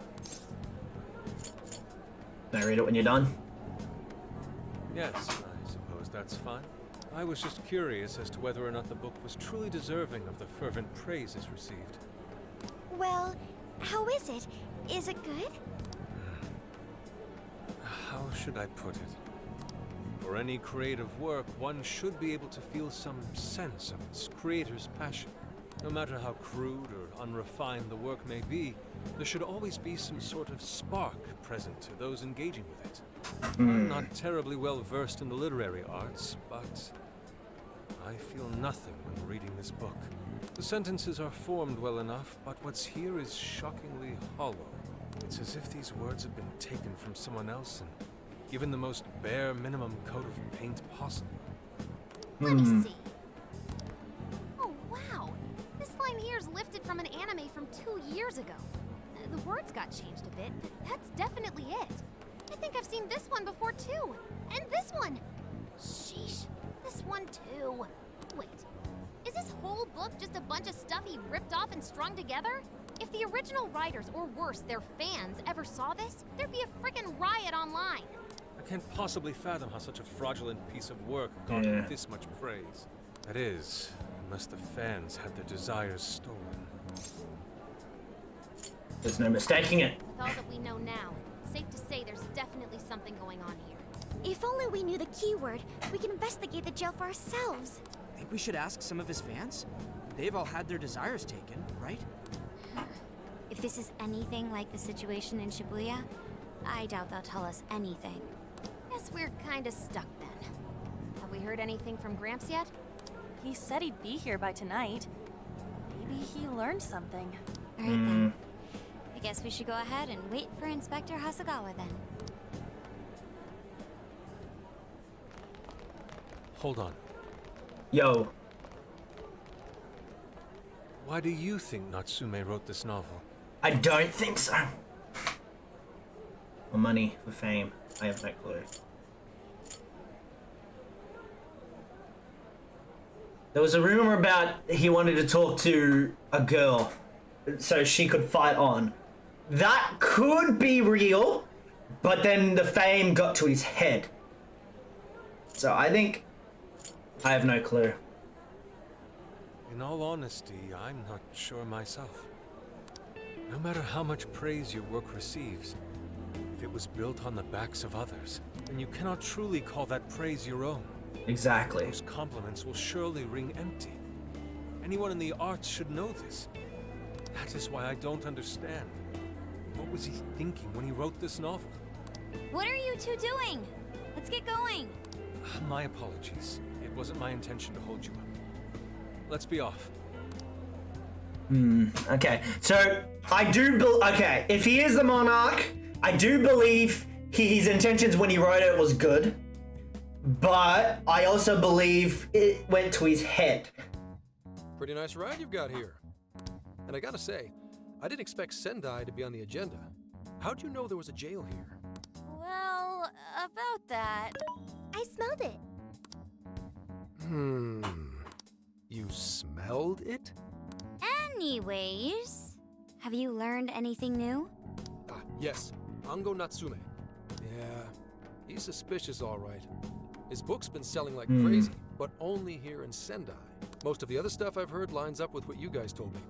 Can I read it when you're done? Yes, I suppose that's fine. I was just curious as to whether or not the book was truly deserving of the fervent praise it's received. Well, how is it? Is it good? How should I put it? For any creative work, one should be able to feel some sense of its creator's passion. No matter how crude or unrefined the work may be, there should always be some sort of spark present to those engaging with it. I'm not terribly well versed in the literary arts, but I feel nothing when reading this book. The sentences are formed well enough, but what's here is shockingly hollow. It's as if these words have been taken from someone else and given the most bare minimum coat of paint possible. Let me see. Oh, wow. This line here is lifted from an anime from 2 years ago. The words got changed a bit, but that's definitely it. I think I've seen this one before, too. And this one. Sheesh. This one, too. Wait. Is this whole book just a bunch of stuff he ripped off and strung together? If the original writers, or worse, their fans, ever saw this, there'd be a frickin' riot online. I can't possibly fathom how such a fraudulent piece of work garnered this much praise. That is, unless the fans had their desires stolen. There's no mistaking it. With all that we know now, it's safe to say there's definitely something going on here. If only we knew the keyword, we could investigate the jail for ourselves. Think we should ask some of his fans? They've all had their desires taken, right? If this is anything like the situation in Shibuya, I doubt they'll tell us anything. Guess we're kinda stuck then. Have we heard anything from Gramps yet? He said he'd be here by tonight. Maybe he learned something. All right then. I guess we should go ahead and wait for Inspector Hasagawa then. Hold on. Yo. Why do you think Natsume wrote this novel? I don't think so. For money, for fame, I have no clue. There was a rumor about he wanted to talk to a girl so she could fight on. That could be real, but then the fame got to his head. So I think I have no clue. In all honesty, I'm not sure myself. No matter how much praise your work receives, if it was built on the backs of others, then you cannot truly call that praise your own. Exactly. Those compliments will surely ring empty. Anyone in the arts should know this. That is why I don't understand. What was he thinking when he wrote this novel? What are you two doing? Let's get going. My apologies. It wasn't my intention to hold you up. Let's be off. Okay, so I do okay, if he is the monarch, I do believe his intentions when he wrote it was good, but I also believe it went to his head. Pretty nice ride you've got here. And I gotta say, I didn't expect Sendai to be on the agenda. How'd you know there was a jail here? Well, about that. I smelled it. You smelled it? Anyways, have you learned anything new? Ah, yes. Ango Natsume. Yeah, he's suspicious all right. His book's been selling like crazy, but only here in Sendai. Most of the other stuff I've heard lines up with what you guys told me.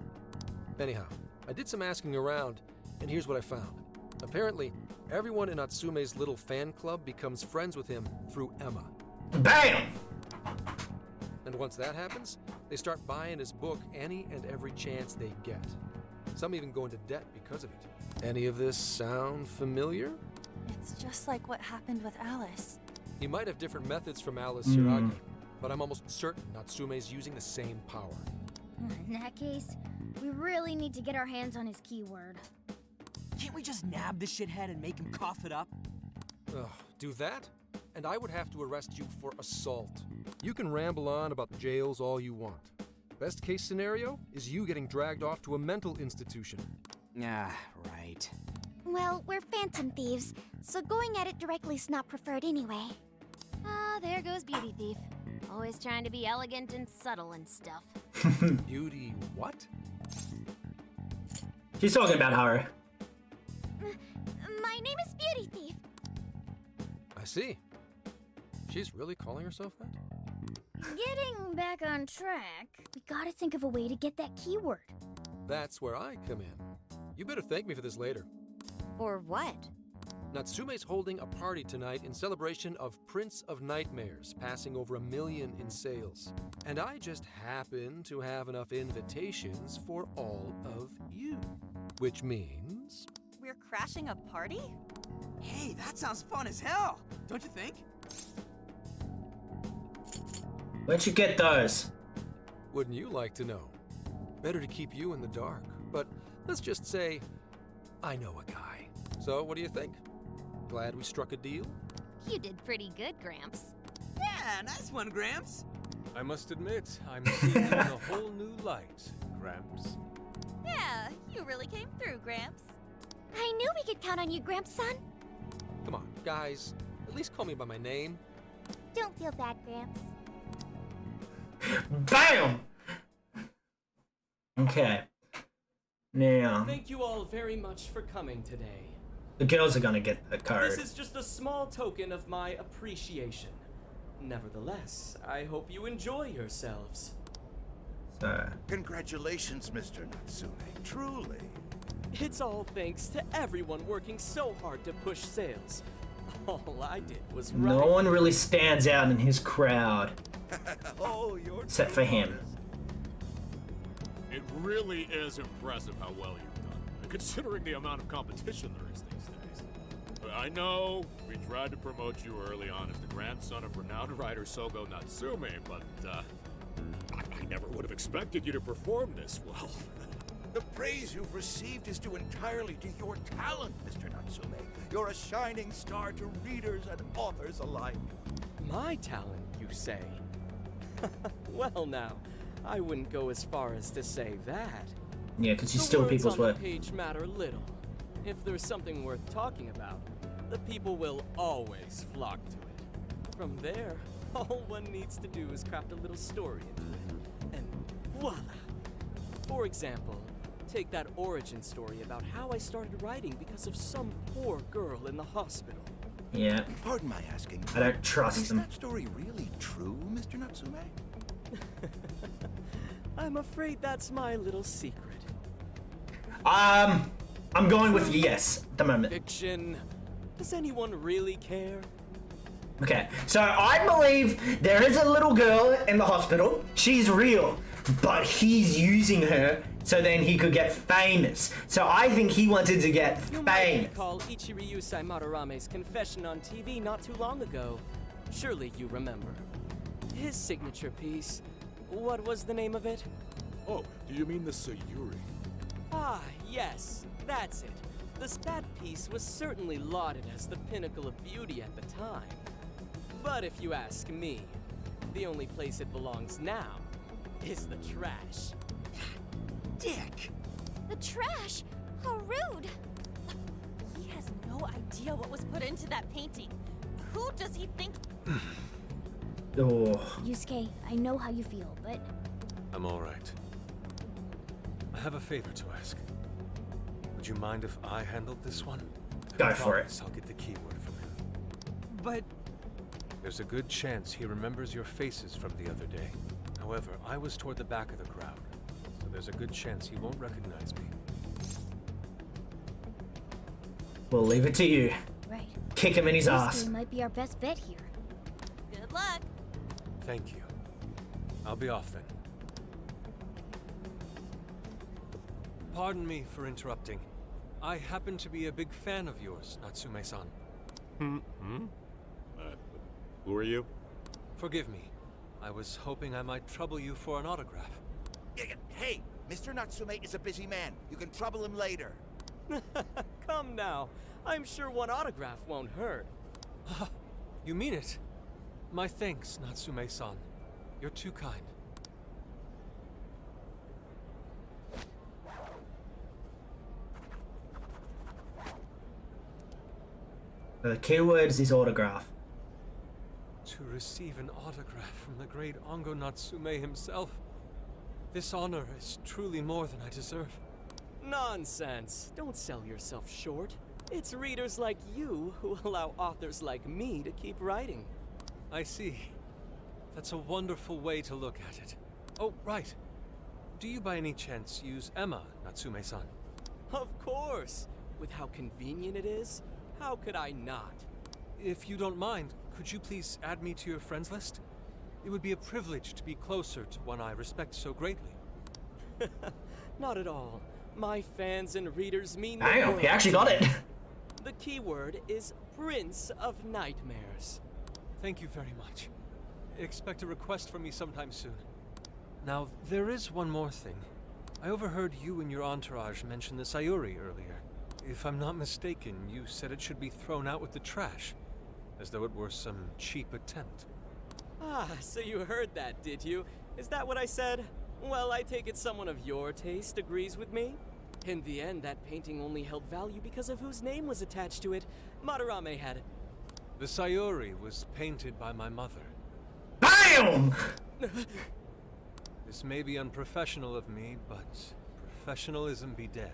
Anyhow, I did some asking around, and here's what I found. Apparently, Everyone in Natsume's little fan club becomes friends with him through Emma. BAM! And once that happens, they start buying his book any and every chance they get. Some even go into debt because of it. Any of this sound familiar? It's just like what happened with Alice. He might have different methods from Alice Hiragi, but I'm almost certain Natsume's using the same power. In that case, we really need to get our hands on his keyword. Can't we just nab the shithead and make him cough it up? Ugh, do that? And I would have to arrest you for assault. You can ramble on about jails all you want. Best case scenario is you getting dragged off to a mental institution. Ah, right. Well, we're phantom thieves, so going at it directly's not preferred anyway. Ah, there goes Beauty Thief. Always trying to be elegant and subtle and stuff. Beauty what? She's talking about Haru. My name is Beauty Thief. I see. She's really calling herself that? Getting back on track, we gotta think of a way to get that keyword. That's where I come in. You better thank me for this later. Or what? Natsume's holding a party tonight in celebration of Prince of Nightmares, passing over 1 million in sales. And I just happen to have enough invitations for all of you. Which means... We're crashing a party? Hey, that sounds fun as hell, don't you think? Where'd you get those? Wouldn't you like to know? Better to keep you in the dark, but let's just say I know a guy. So what do you think? Glad we struck a deal? You did pretty good, Gramps. Yeah, nice one, Gramps. I must admit, I'm seeing it in a whole new light, Gramps. Yeah, you really came through, Gramps. I knew we could count on you, Gramps son. Come on, guys. At least call me by my name. Don't feel bad, Gramps. BAM! Okay. Now, Thank you all very much for coming today. the girls are gonna get the card. This is just a small token of my appreciation. Nevertheless, I hope you enjoy yourselves. So, Congratulations, Mr. Natsume. Truly. It's all thanks to everyone working so hard to push sales. All I did was write. no one really stands out in his crowd, Oh, you're except for him. It really is impressive how well you've done, considering the amount of competition there is these days. I know we tried to promote you early on as the grandson of renowned writer Sogo Natsume, but I never would have expected you to perform this well. The praise you've received is due entirely to your talent, Mr. Natsume. You're a shining star to readers and authors alike. My talent, you say? Well now, I wouldn't go as far as to say that. Yeah, because you The steal words people's on the work. page matter little. If there's something worth talking about, the people will always flock to it. From there, all one needs to do is craft a little story into it. And voila! For example, take that origin story about how I started writing because of some poor girl in the hospital. Yeah. Pardon my asking. I don't trust Is them. that story really true, Mr. Natsume? I'm afraid that's my little secret. I'm going with yes at the moment. Fiction. Does anyone really care? Okay, so I believe there is a little girl in the hospital. She's real, but he's using her so then he could get famous. So I think he wanted to get You might famous. recall Ichiryu Saimarame's confession on TV not too long ago. Surely you remember. His signature piece. What was the name of it? Oh, do you mean the Sayuri? Ah, yes, that's it. That piece was certainly lauded as the pinnacle of beauty at the time. But if you ask me, the only place it belongs now is the trash. Dick! The trash? How rude! He has no idea what was put into that painting. Who does he think? Oh, Yusuke, I know how you feel, but I'm all right. I have a favor to ask. Would you mind if I handled this one? Go I for it. promise I'll get the keyword from him. But There's a good chance he remembers your faces from the other day. However, I was toward the back of the crowd, so there's a good chance he won't recognize me. We'll leave it to you. Right. Kick him in his This ass. game might be our best bet here. Good luck. Thank you. I'll be off then. Pardon me for interrupting. I happen to be a big fan of yours, Natsume-san. Who are you? Forgive me. I was hoping I might trouble you for an autograph. Hey, Mr. Natsume is a busy man. You can trouble him later. Come now. I'm sure one autograph won't hurt. You mean it? My thanks, Natsume-san. You're too kind. The keyword is his autograph. To receive an autograph from the great Ongo Natsume himself. This honor is truly more than I deserve. Nonsense. Don't sell yourself short. It's readers like you who allow authors like me to keep writing. I see. That's a wonderful way to look at it. Oh, right. Do you by any chance use Emma, Natsume-san? Of course. With how convenient it is, how could I not? If you don't mind, could you please add me to your friends list? It would be a privilege to be closer to one I respect so greatly. Not at all. My fans and readers mean the Damn, world he actually to got me. it. The keyword is Prince of Nightmares. Thank you very much. Expect a request from me sometime soon. Now, there is one more thing. I overheard you and your entourage mention the Sayuri earlier. If I'm not mistaken, you said it should be thrown out with the trash, as though it were some cheap attempt. Ah, so you heard that, did you? Is that what I said? Well, I take it someone of your taste agrees with me. In the end, that painting only held value because of whose name was attached to it. Madarame had... The Sayuri was painted by my mother. BAM! This may be unprofessional of me, but professionalism be damned.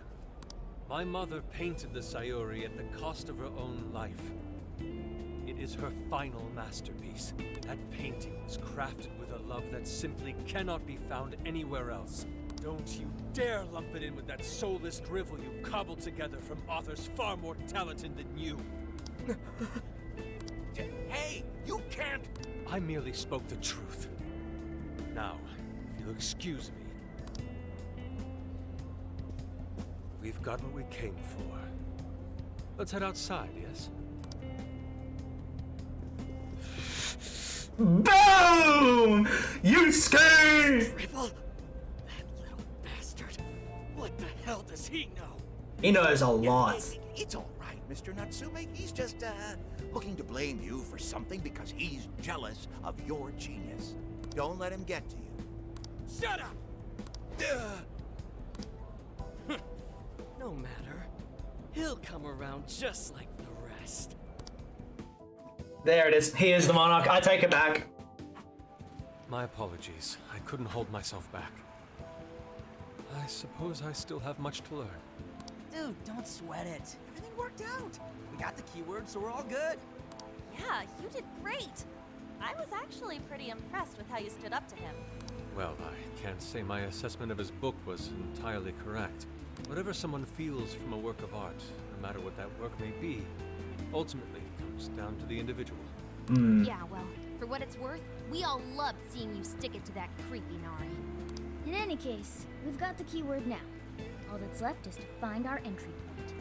My mother painted the Sayuri at the cost of her own life. It is her final masterpiece. That painting was crafted with a love that simply cannot be found anywhere else. Don't you dare lump it in with that soulless drivel you cobbled together from authors far more talented than you. Hey, you can't... I merely spoke the truth. Now, if you'll excuse me. We've got what we came for. Let's head outside, yes? Boom! You scared! Drivel? That little bastard. What the hell does he know? He knows a lot. It's all right, Mr. Natsume. He's just, looking to blame you for something because he's jealous of your genius. Don't let him get to you. Shut up! No matter. He'll come around just like the rest. There it is. He is the monarch. I take it back. My apologies. I couldn't hold myself back. I suppose I still have much to learn. Dude, don't sweat it. Everything worked out. We got the keyword, so we're all good. Yeah, you did great. I was actually pretty impressed with how you stood up to him. Well, I can't say my assessment of his book was entirely correct. Whatever someone feels from a work of art, no matter what that work may be, ultimately comes down to the individual. Yeah, well, for what it's worth, we all loved seeing you stick it to that creepy Nari. In any case, we've got the keyword now. All that's left is to find our entry point.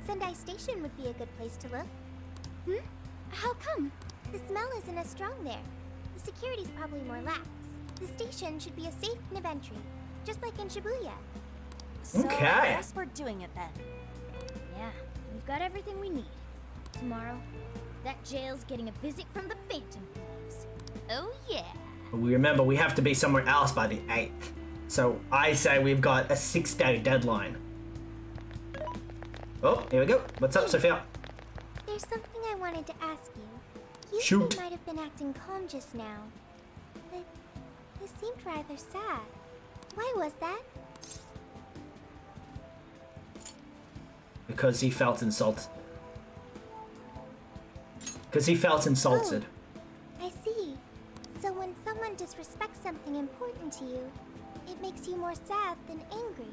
Sendai Station would be a good place to look. How come? The smell isn't as strong there. The security's probably more lax. The station should be a safe point of entry, just like in Shibuya. So Okay. I guess we're doing it then. Yeah, we've got everything we need. Tomorrow, that jail's getting a visit from the Phantom Thieves. Oh yeah. We remember we have to be somewhere else by the 8th. So I say we've got a 6-day deadline. Oh, here we go. What's up, Sophia? There's something I wanted to ask you. You Shoot. might have been acting calm just now, but you seemed rather sad. Why was that? Because he felt insulted. Because he felt insulted. I see. So when someone disrespects something important to you, it makes you more sad than angry.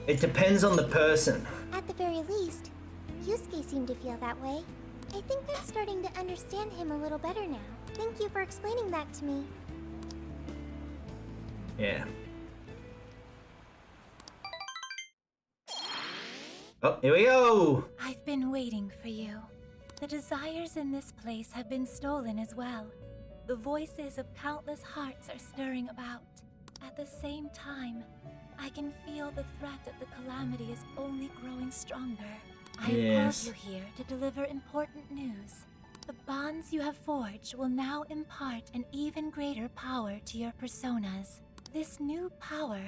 It depends on the person. At the very least, Yusuke seemed to feel that way. I think I'm starting to understand him a little better now. Thank you for explaining that to me. Yeah. Oh, here we go! I've been waiting for you. The desires in this place have been stolen as well. The voices of countless hearts are stirring about. At the same time, I can feel the threat of the calamity is only growing stronger. I have called you here to deliver important news. The bonds you have forged will now impart an even greater power to your personas. This new power,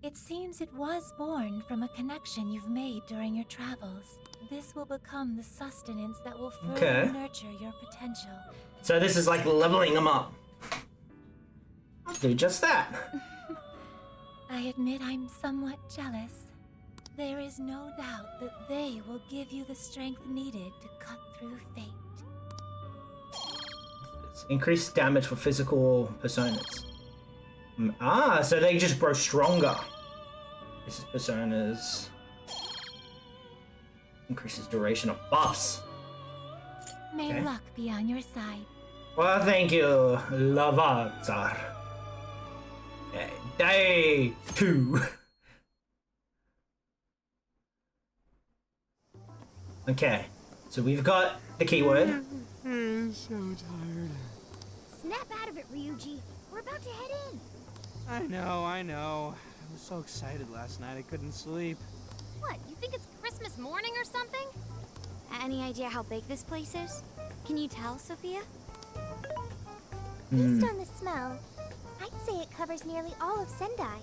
it seems it was born from a connection you've made during your travels. This will become the sustenance that will further nurture your potential. So this is like leveling them up. I'll do just that. I admit I'm somewhat jealous. There is no doubt that they will give you the strength needed to cut through fate. Increased damage for physical personas. Ah, so they just grow stronger. This is personas. Increases duration of buffs. May luck be on your side. Well, thank you, Lavazar. Okay, day 2. Okay, so we've got the keyword. I'm so tired. Snap out of it, Ryuji. We're about to head in. I know. I was so excited last night I couldn't sleep. What, you think it's Christmas morning or something? Any idea how big this place is? Can you tell, Sophia? Based on the smell, I'd say it covers nearly all of Sendai.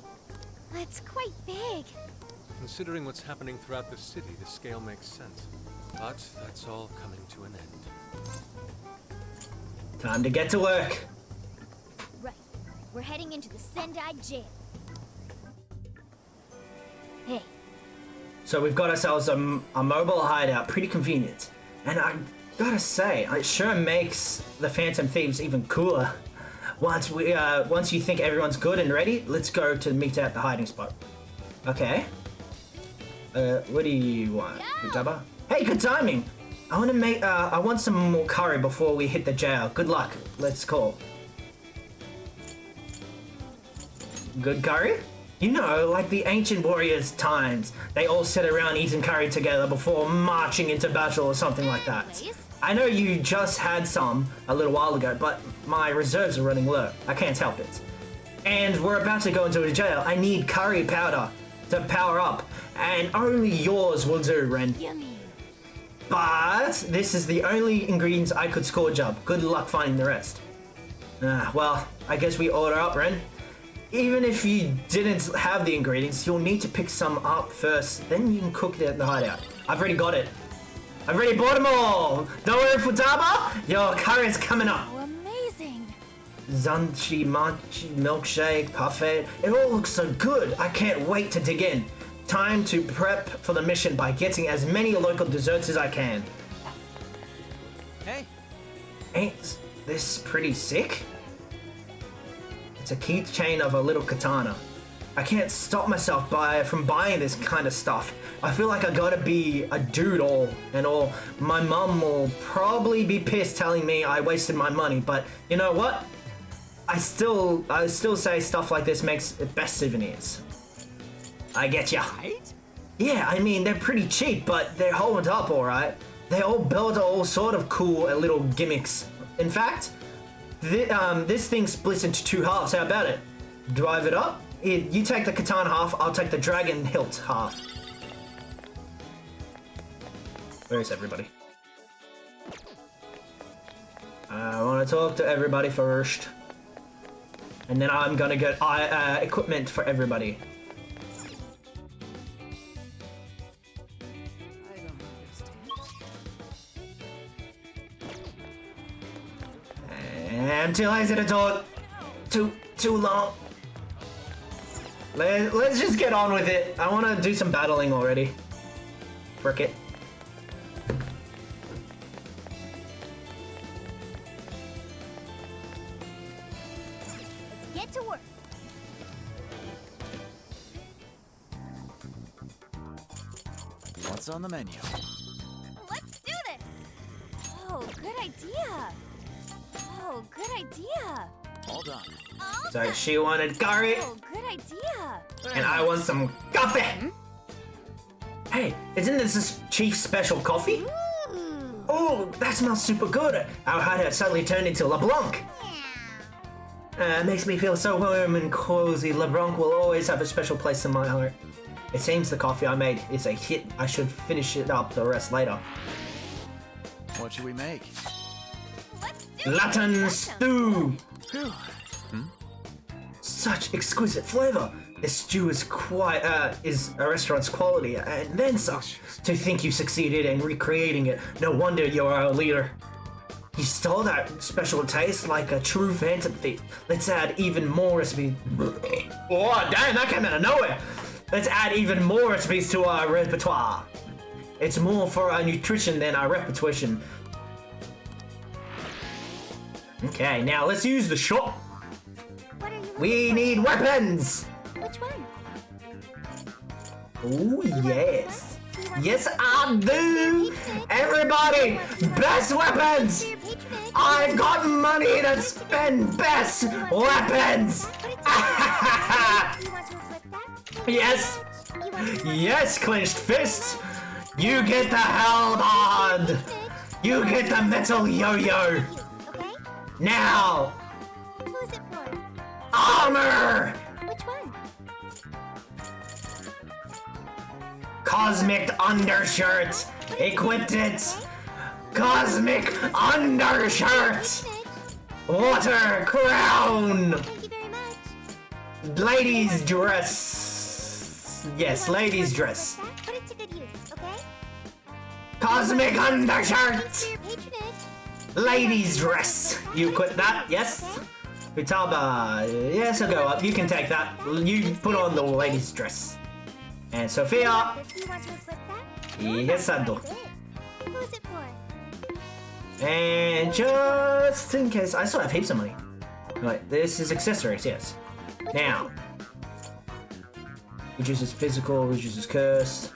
That's quite big. Considering what's happening throughout the city, the scale makes sense. But that's all coming to an end. Time to get to work. Right. We're heading into the Sendai jail. Hey. So we've got ourselves a mobile hideout, pretty convenient. And I gotta say, it sure makes the Phantom Thieves even cooler. Once you think everyone's good and ready, let's go to meet at the hiding spot. Okay. What do you want? Jabba? Hey, good timing. I want some more curry before we hit the jail. Good luck. Let's call. Good curry? You know, like the ancient warriors' times. They all sit around eating curry together before marching into battle or something like that. I know you just had some a little while ago, but my reserves are running low. I can't help it. And we're about to go into a jail. I need curry powder to power up, and only yours will do, Ren. Yummy. But this is the only ingredients I could scourge up. Good luck finding the rest. Well, I guess we order up, Ren. Even if you didn't have the ingredients, you'll need to pick some up first. Then you can cook it in the hideout. I've already got it. I've already bought them all. Don't worry, Futaba. Your curry's coming up. Oh, amazing. Zanchi, Manchi, milkshake, parfait. It all looks so good. I can't wait to dig in. Time to prep for the mission by getting as many local desserts as I can. Hey. Ain't this pretty sick? It's a keychain of a little katana. I can't stop myself from buying this kind of stuff. I feel like I gotta be a dude all. My mom will probably be pissed telling me I wasted my money, but you know what? I still say stuff like this makes it best souvenirs. I get ya. Right? Yeah, I mean, they're pretty cheap, but they hold up alright. They all build all sort of cool little gimmicks. In fact, this thing splits into 2 halves. How about it? Drive it up. You take the katana half, I'll take the dragon hilt half. Where is everybody? I want to talk to everybody first. And then I'm gonna get equipment for everybody. And too lazy to talk. Too long. Let's just get on with it. I want to do some battling already. Frick it. Let's get to work. What's on the menu? Let's do this! Oh, good idea! Oh, good idea! All done. So she wanted curry, Oh, good idea! and I want some coffee. Hey, isn't this a Chief's special coffee? Oh, that smells super good. Our hideout suddenly turned into LeBlanc. Makes me feel so warm and cozy. LeBlanc will always have a special place in my heart. It seems the coffee I made is a hit. I should finish it up the rest later. What should we make? Latin stew. Such exquisite flavor. This stew is is a restaurant's quality, and then some. To think you succeeded in recreating it, no wonder you're our leader. You stole that special taste like a true phantom thief. Let's add even more recipes. Oh, damn, that came out of nowhere. Let's add even more recipes to our repertoire. It's more for our nutrition than our repetition. Okay, now let's use the shop. We need weapons. Which one? Oh, yes. Yes, I do. Everybody, best weapons. I've got money to spend. Best weapons. Yes. Yes, clenched fists. You get the halberd. You get the metal yo-yo. Now. Who's it for? Armor. Which one? Cosmic undershirt. Equipped it. Cosmic undershirt. Water crown. Thank you very much. Ladies dress. Yes, ladies dress. Put it to good use, okay? Cosmic undershirt. For your patronage. Ladies dress. You equip that? Yes. Futaba. Yes, I'll go up. You can take that. You put on the ladies dress. And Sophia. Do you want to equip that? Yes, I do. Who's it for? And just in case, I still have heaps of money. Right, this is accessories, yes. Now, reduces physical, reduces curse.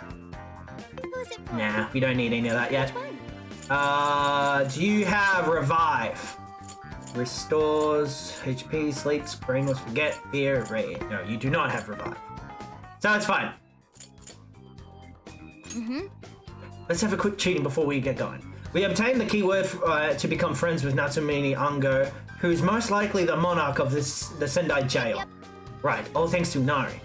Who's it for? Nah, we don't need any of that yet. Do you have revive? Restores HP, sleeps, brainless, forget, fear, rage. No, you do not have revive. So it's fine. Let's have a quick cheating before we get going. We obtained the keyword to become friends with Natsumini Ango, who's most likely the monarch of the Sendai jail. Yep. Right, all thanks to Nari.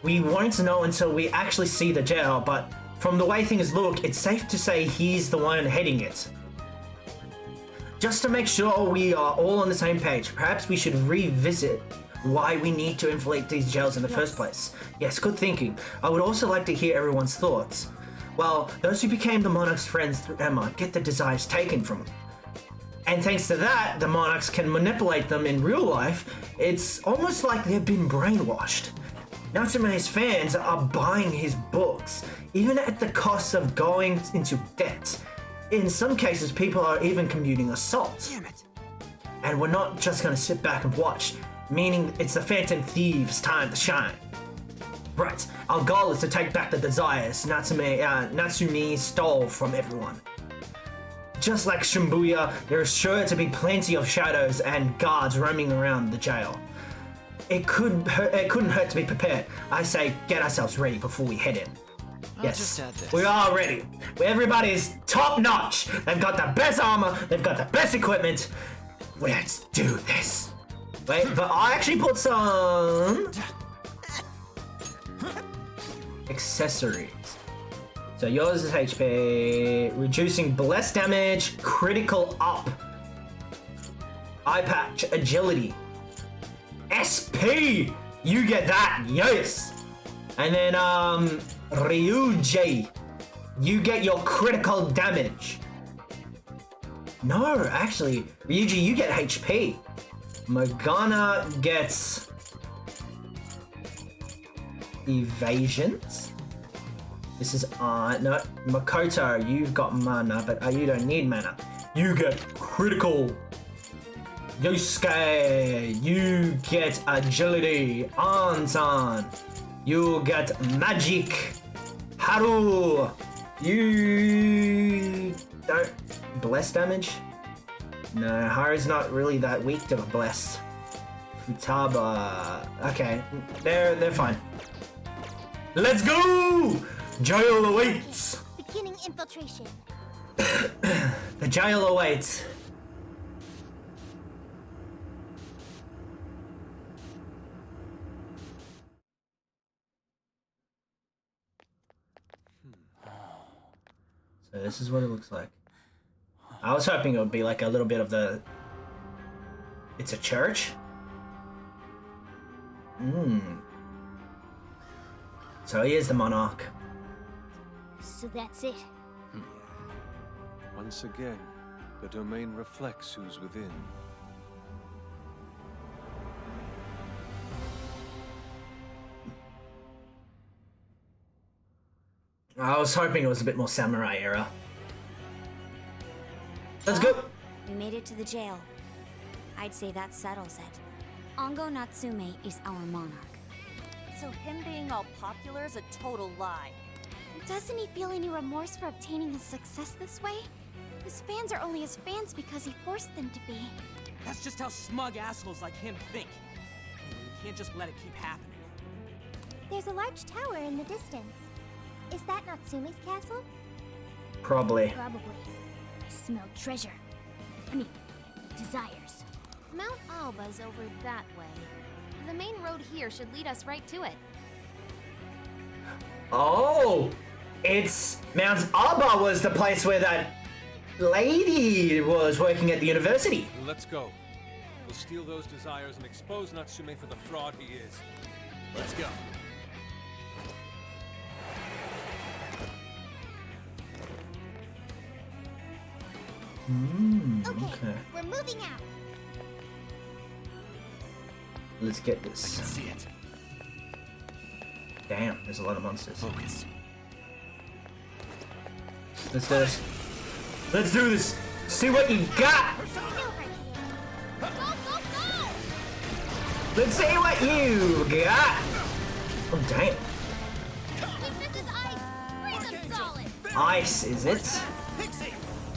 We won't know until we actually see the jail, but from the way things look, it's safe to say he's the one heading it. Just to make sure we are all on the same page, perhaps we should revisit why we need to inflate these jails in the first place. Yes, good thinking. I would also like to hear everyone's thoughts. Well, those who became the monarch's friends through Emma get their desires taken from them. And thanks to that, the monarchs can manipulate them in real life. It's almost like they've been brainwashed. Natsume's fans are buying his books, even at the cost of going into debt. In some cases, people are even commuting assault. Damn it. And we're not just gonna sit back and watch, meaning it's the Phantom Thieves' time to shine. Right, our goal is to take back the desires Natsumi stole from everyone. Just like Shimbuya, there is sure to be plenty of shadows and guards roaming around the jail. It couldn't hurt to be prepared. I say get ourselves ready before we head in. Yes, we are ready. Everybody is top notch. They've got the best armor, they've got the best equipment. Let's do this. Wait, but I actually put some accessories. So yours is HP, reducing bless damage, critical up, eye patch, agility, SP. You get that, yes. And then Ryuji, you get your critical damage. No, actually, Ryuji, you get HP. Morgana gets evasions. This is no, Makoto, you've got mana, but you don't need mana. You get critical. Yosuke, you get agility. Ansan, you get magic. Haru, You don't bless damage? No, Haru's not really that weak to bless. Futaba. Okay, they're fine. Let's go! Jail awaits! Beginning infiltration. The jail awaits. So this is what it looks like. I was hoping it would be like a little bit of the... It's a church? So he is the monarch. So that's it. Once again, the domain reflects who's within. I was hoping it was a bit more samurai era. Let's go! We made it to the jail. I'd say that settles it. Ongo Natsume is our monarch. So him being all popular is a total lie. Doesn't he feel any remorse for obtaining his success this way? His fans are only his fans because he forced them to be. That's just how smug assholes like him think. You can't just let it keep happening. There's a large tower in the distance. Is that Natsume's castle? Probably. Probably. I smell treasure. I mean, desires. Mount Alba's over that way. The main road here should lead us right to it. Oh! It's... Mount Alba was the place where that lady was working at the university. Let's go. We'll steal those desires and expose Natsume for the fraud he is. Let's go. Okay. We're moving out. Let's get this. I can see it. Damn, there's a lot of monsters. Focus. Let's do this. Let's do this! See what you got! Let's see what you got! Oh, damn. If this is ice, freeze them solid! Ice, is it? Pixie!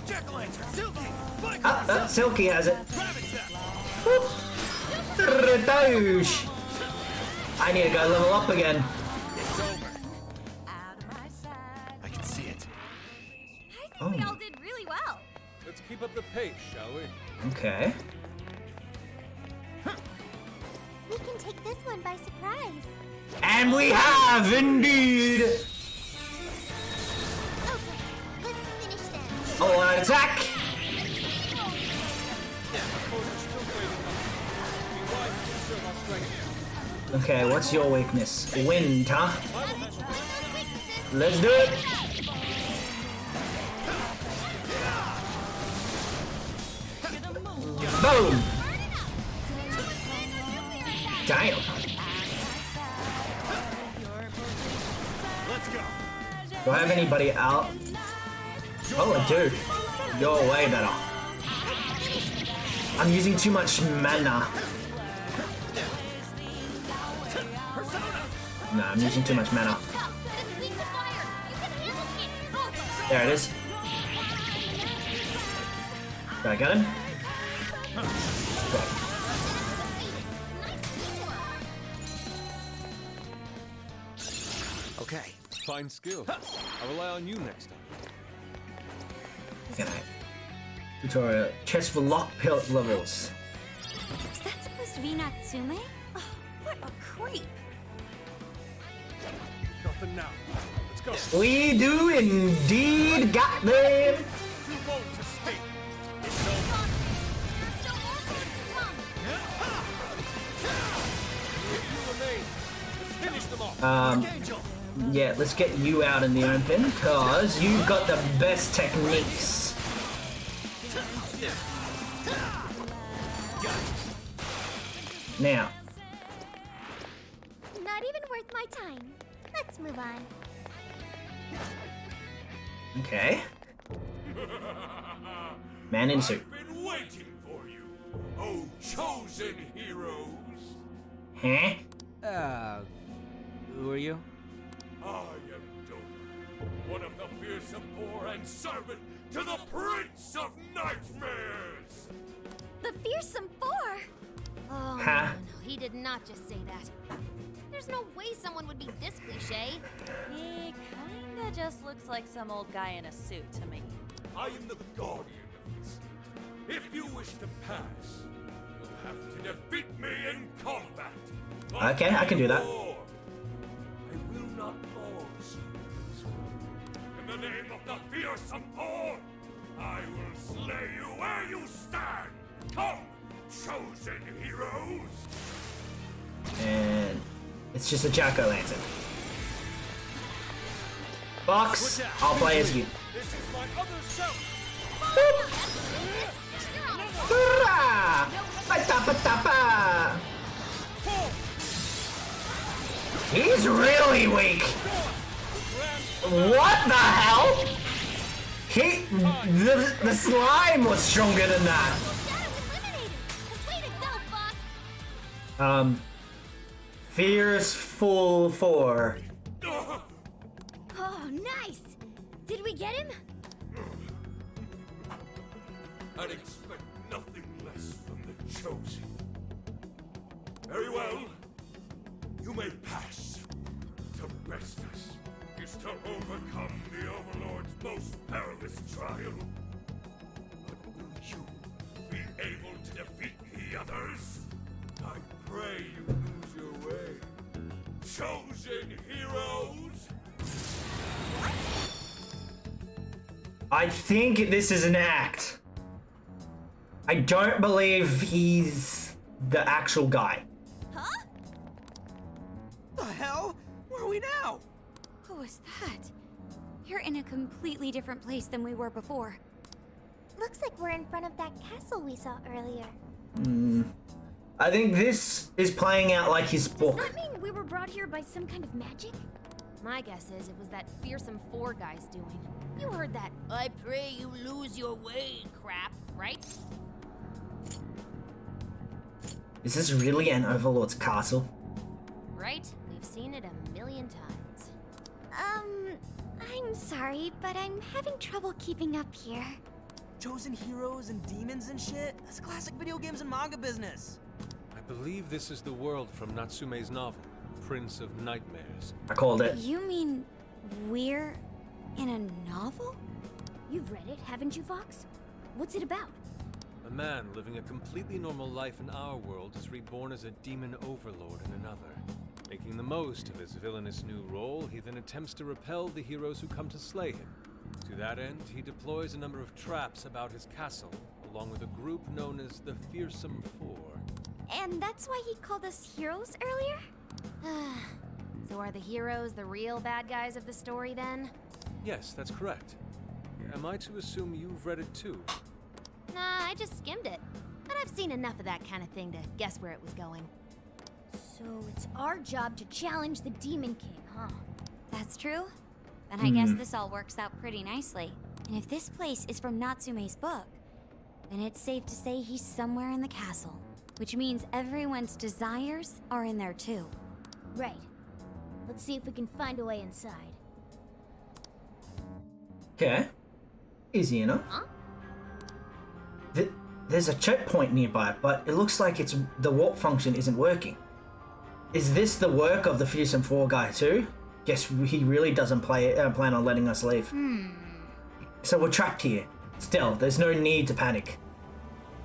Jack-o'-lantern! Silky! Oh, Silky has it. Whoop. Redouche. I need to go level up again. It's over. I can see it. I think we all did really well. Let's keep up the pace, shall we? Okay. We can take this one by surprise. And we have, indeed! Okay, let's finish them. Oh, an attack! Okay, what's your weakness? Wind, huh? Let's do it! Boom! Damn! Let's go. Do I have anybody out? Oh, I do. You're way better. I'm using too much mana. No, I'm using too much mana. There it is. Did I get him? Okay. Okay. Fine skill. I'll rely on you next time. Okay. Tutorial. Chest for lock pilt levels. Is that supposed to be Natsume? Oh, what a creep. Nothing now. Let's go. We do indeed got them. You won't escape. It's over. You remain. Let's finish them off. Yeah, let's get you out in the open, cause you've got the best techniques. Now. Not even worth my time. Let's move on. Okay. Man in suit. I've been waiting for you, oh chosen heroes. Huh? Who are you? I am Dover, one of the fearsome four and servant to the Prince of Nightmares! The fearsome four? Oh, Huh? no, he did not just say that. There's no way someone would be this cliche. He kinda just looks like some old guy in a suit to me. I am the guardian of this. If you wish to pass, you'll have to defeat me in combat. Okay, I can do that. I will not force you. In the name of the fearsome four, I will slay you where you stand. Come, chosen heroes. And it's just a jack-o'-lantern. Fox, I'll play as you. This is my other self. Hurrah! Ba-da-ba-da-ba! He's really weak. What the hell? The slime was stronger than that. Fearsful 4. Oh, nice! Did we get him? I'd expect nothing less from the chosen. Very well. You may pass. To best us is to overcome the Overlord's most perilous trial. But will you be able to defeat the others? I pray you lose your way. Chosen heroes! I think this is an act. I don't believe he's the actual guy. Huh? The hell? Where are we now? Who was that? You're in a completely different place than we were before. Looks like we're in front of that castle we saw earlier. I think this is playing out like his book. Does that mean we were brought here by some kind of magic? My guess is it was that fearsome four guy's doing. You heard that "I pray you lose your way" crap, right? Is this really an Overlord's castle? Right? We've seen it a million times. I'm sorry, but I'm having trouble keeping up here. Chosen heroes and demons and shit? That's classic video games and manga business. I believe this is the world from Natsume's novel, Prince of Nightmares. I called it. You mean we're in a novel? You've read it, haven't you, Fox? What's it about? A man living a completely normal life in our world is reborn as a demon overlord in another. Making the most of his villainous new role, he then attempts to repel the heroes who come to slay him. To that end, he deploys a number of traps about his castle, along with a group known as the Fearsome Four. And that's why he called us heroes earlier? So are the heroes the real bad guys of the story then? Yes, that's correct. Am I to assume you've read it too? Nah, I just skimmed it. But I've seen enough of that kind of thing to guess where it was going. So it's our job to challenge the Demon King, huh? That's true. Then I guess this all works out pretty nicely. And if this place is from Natsume's book, then it's safe to say he's somewhere in the castle. Which means everyone's desires are in there too. Right. Let's see if we can find a way inside. Okay. Easy enough. Huh? There's a checkpoint nearby, but it looks like the warp function isn't working. Is this the work of the Fearsome 4 guy too? Guess he really doesn't plan on letting us leave. So we're trapped here. Still, there's no need to panic.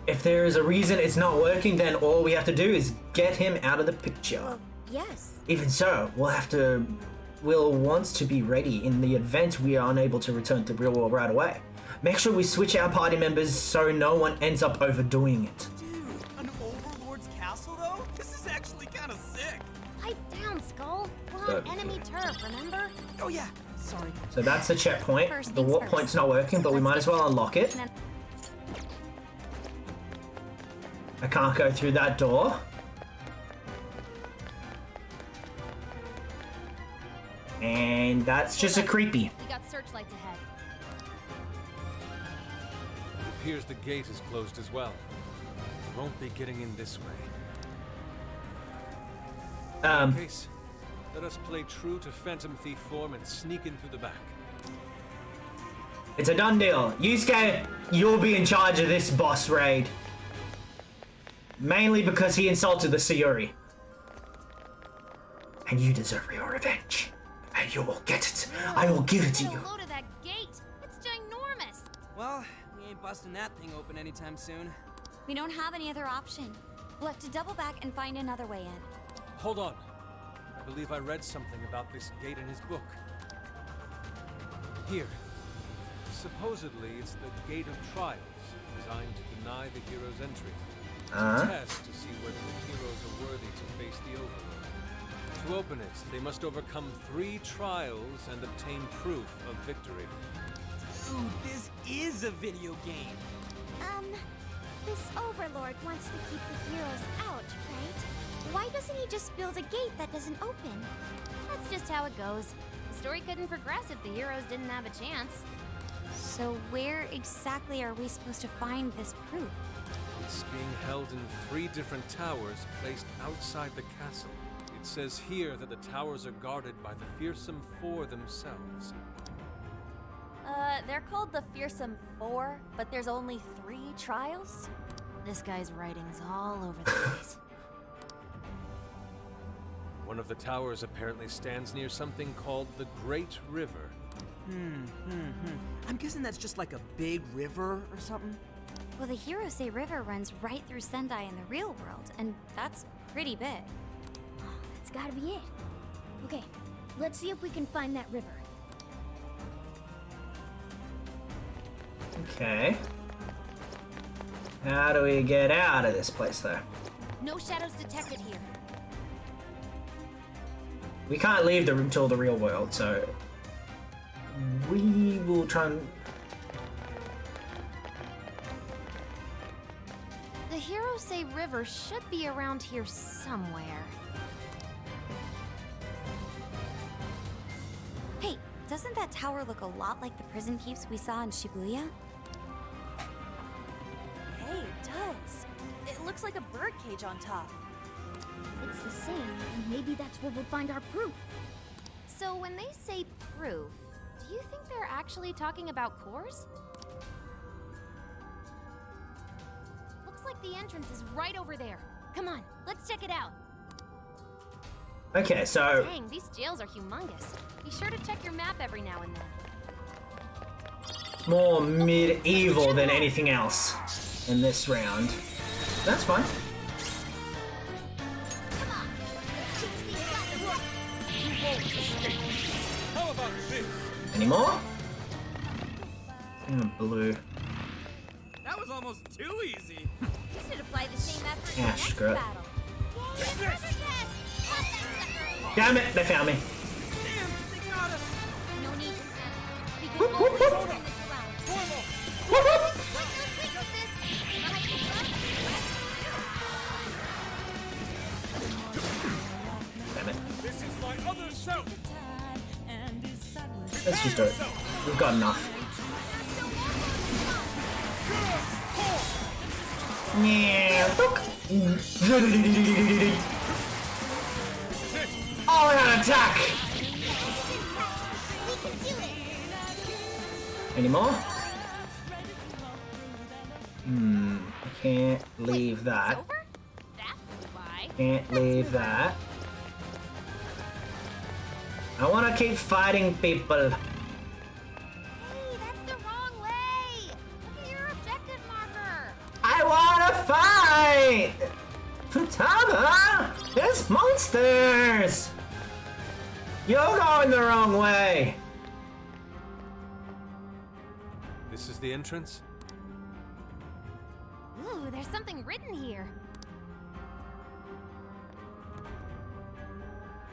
If there is a reason it's not working, then all we have to do is get him out of the picture. Well, yes. Even so, we'll want to be ready in the event we are unable to return to the real world right away. Make sure we switch our party members so no one ends up overdoing it. Dude, an Overlord's castle though? This is actually kind of sick. Pipe down, Skull. We're on enemy turf, remember? Oh yeah, sorry. So that's the checkpoint. First The things warp first. point's not working, but we might as well unlock it. I can't go through that door. And that's just a creepy. We got searchlights ahead. It appears the gate is closed as well. We won't be getting in this way. In case, let us play true to Phantom Thief form and sneak in through the back. It's a done deal. Yusuke, you'll be in charge of this boss raid. Mainly because he insulted the Sayuri. And you deserve your revenge. And you will get it. I will give it to you. Load of that gate. It's ginormous. Well, we ain't busting that thing open anytime soon. We don't have any other option. We'll have to double back and find another way in. Hold on. I believe I read something about this gate in his book. Here. Supposedly, it's the Gate of Trials, designed to deny the hero's entry. It's a test to see whether the heroes are worthy to face the Overlord. To open it, they must overcome 3 trials and obtain proof of victory. Dude, this is a video game. This Overlord wants to keep the heroes out, right? Why doesn't he just build a gate that doesn't open? That's just how it goes. The story couldn't progress if the heroes didn't have a chance. So where exactly are we supposed to find this proof? It's being held in 3 different towers placed outside the castle. It says here that the towers are guarded by the fearsome 4 themselves. They're called the Fearsome 4, but there's only 3 trials? This guy's writing's all over the place. One of the towers apparently stands near something called the Great River. I'm guessing that's just like a big river or something? Well, the Hirose River runs right through Sendai in the real world, and that's pretty big. That's gotta be it. Okay, let's see if we can find that river. Okay. How do we get out of this place, though? No shadows detected here. We can't leave the room till the real world, so we will try and... The Hirose River should be around here somewhere. Hey, doesn't that tower look a lot like the prison keeps we saw in Shibuya? Hey, it does. It looks like a bird cage on top. If it's the same, then maybe that's where we'll find our proof. So when they say proof, do you think they're actually talking about cores? Looks like the entrance is right over there. Come on, let's check it out. Okay, so... Dang, these jails are humongous. Be sure to check your map every now and then. More medieval than anything else in this round. That's fine. How about this? Any more? Blue. That was almost too easy. You should apply the same effort in the Ah, next screw it. battle. Damn it, they found me. No need to panic. We can always turn this around. Damn it. This is my other self. Let's just do it. We've got enough. Yeah. All out attack. Any more? I can't leave that. Can't leave that. I want to keep fighting people. Hey, that's the wrong way. Look at your objective marker. I want to fight! Futaba! There's monsters! You're going the wrong way! This is the entrance? Ooh, there's something written here.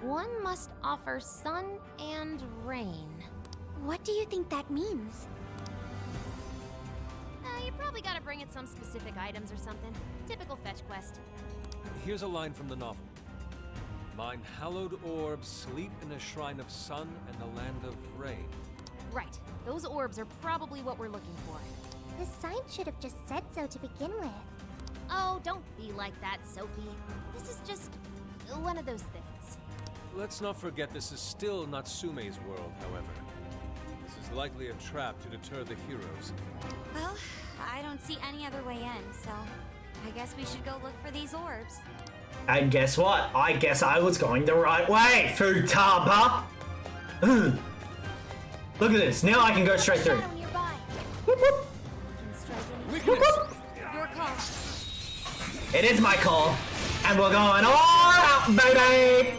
One must offer sun and rain. What do you think that means? You probably gotta bring it some specific items or something. Typical fetch quest. Here's a line from the novel. Mine hallowed orbs sleep in a shrine of sun and the land of rain. Right. Those orbs are probably what we're looking for. The sign should have just said so to begin with. Oh, don't be like that, Sophie. This is just one of those things. Let's not forget this is still Natsume's world, however. This is likely a trap to deter the heroes. Well, I don't see any other way in, so I guess we should go look for these orbs. And guess what? I guess I was going the right way, Futaba! Look at this, now I can go straight through. Whoop, whoop. Whoop, whoop. Your call. It is my call, and we're going all out, baby!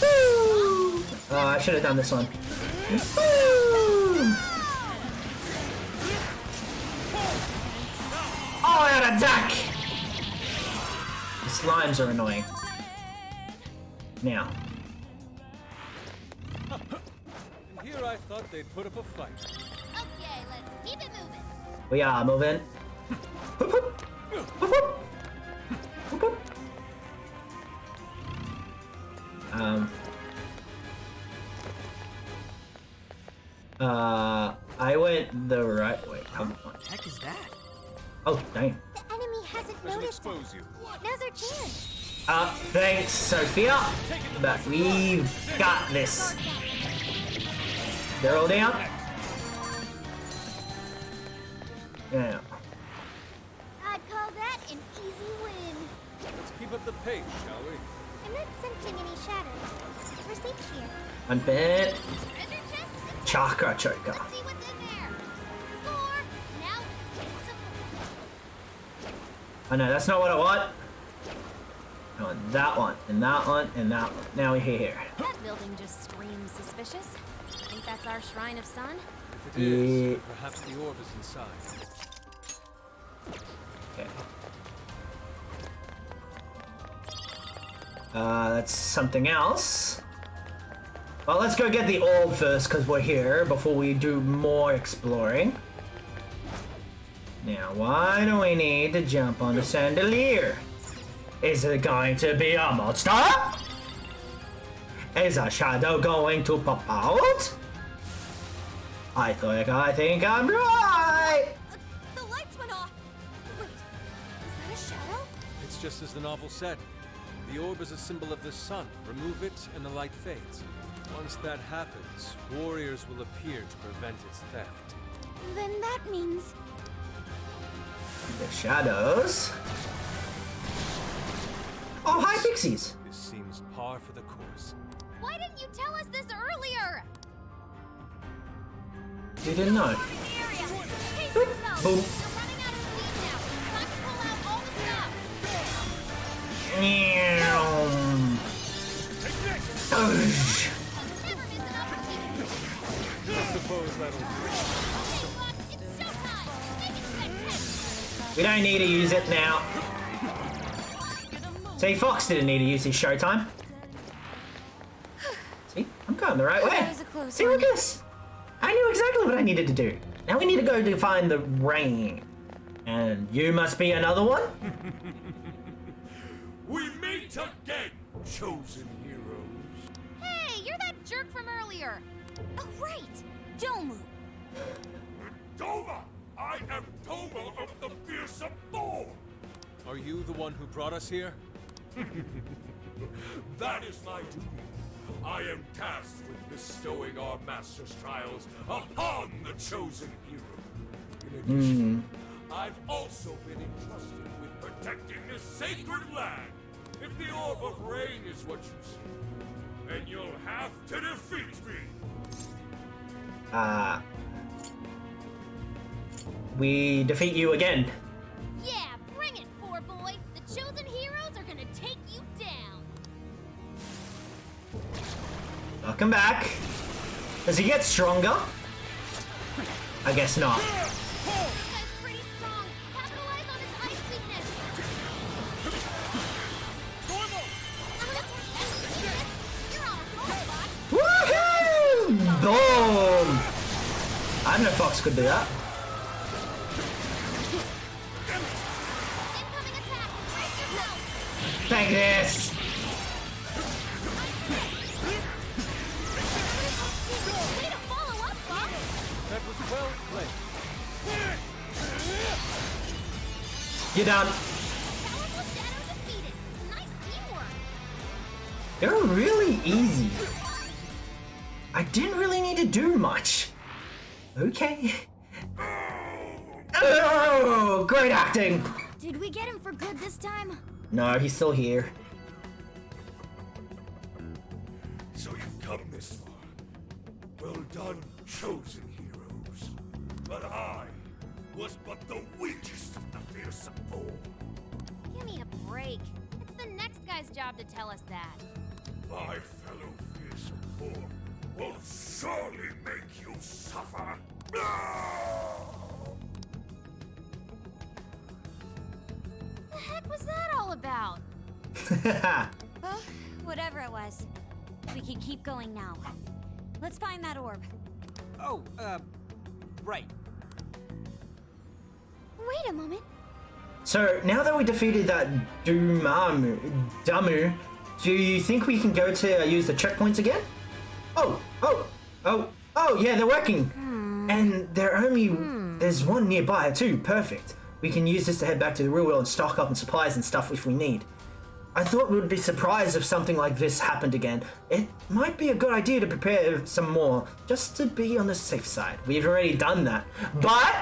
Woo! Oh, I should have done this one. Woo! Oh, an attack! The slimes are annoying. Now. And here I thought they'd put up a fight. Okay, let's keep it moving. We are moving. Whoop, whoop. Whoop, whoop. Whoop, whoop. I went the right way. Come on. What the heck is that? Oh, dang. The enemy hasn't noticed us. Now's our chance. Thanks, Sophia. But we've got this. They're all down. Yeah. I'd call that an easy win. Let's keep up the pace, shall we? I'm not sensing any shadows. We're safe here. One bit. Chakra choker. Let's see what's in there. Score. Now it's Oh no, that's not what I want. I want that one, and that one, and that one. Now we're here. That building just screams suspicious. Think that's our Shrine of Sun? If it is, perhaps the orb is inside. Okay. That's something else. Well, let's go get the orb first, because we're here, before we do more exploring. Now, why do we need to jump on the chandelier? Is it going to be a monster? Is a shadow going to pop out? I think I'm right! The lights went off. Wait, is that a shadow? It's just as the novel said. The orb is a symbol of the sun. Remove it and the light fades. Once that happens, warriors will appear to prevent its theft. Then that means... The shadows. Oh, hi, pixies. This seems par for the course. Why didn't you tell us this earlier? You didn't know. Boom. We don't need to use it now. See, Fox didn't need to use his showtime. See, I'm going the right way. That was a close See, one. look at this. I knew exactly what I needed to do. Now we need to go to find the ring. And you must be another one? We meet again, chosen heroes. Hey, you're that jerk from earlier. Oh, right. Domu. Doma! I am Doma of the Fearsome Thorn! Are you the one who brought us here? That is my duty. I am tasked with bestowing our master's trials upon the chosen hero. In addition, I've also been entrusted with protecting this sacred land. If the Orb of Rain is what you see, then you'll have to defeat me. We defeat you again. Yeah, bring it, Four Boy. The chosen heroes are gonna take you down. Welcome back. Does he get stronger? I guess not. Pretty strong. Capitalize on his ice weakness. You're on a roll, Fox. Woohoo! Boom! I didn't know Fox could do that. Take this! Way to follow up, Fox. That was well played. You're done. Powerful Shadow defeated. Nice teamwork. They're really easy. I didn't really need to do much. Okay. Oh, great acting. Did we get him for good this time? No, he's still here. So you've come this far. Well done, chosen heroes. But I was but the weakest of the fearsome four. Give me a break. It's the next guy's job to tell us that. My fellow fearsome four will surely make you suffer. The heck was that all about? Well, whatever it was, we can keep going now. Let's find that orb. Oh, right. Wait a moment. So now that we defeated that Damu, do you think we can go to use the checkpoints again? Oh, yeah, they're working. And there's one nearby too, perfect. We can use this to head back to the real world and stock up on supplies and stuff if we need. I thought we would be surprised if something like this happened again. It might be a good idea to prepare some more, just to be on the safe side. We've already done that. But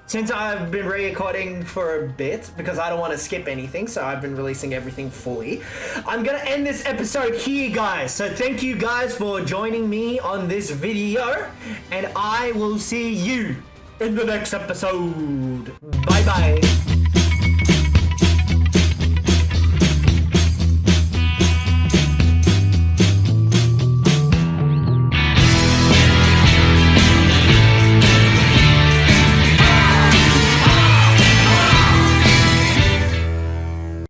since I've been re-recording for a bit, because I don't want to skip anything, so I've been releasing everything fully, I'm going to end this episode here, guys. So thank you guys for joining me on this video, and I will see you in the next episode. Bye-bye.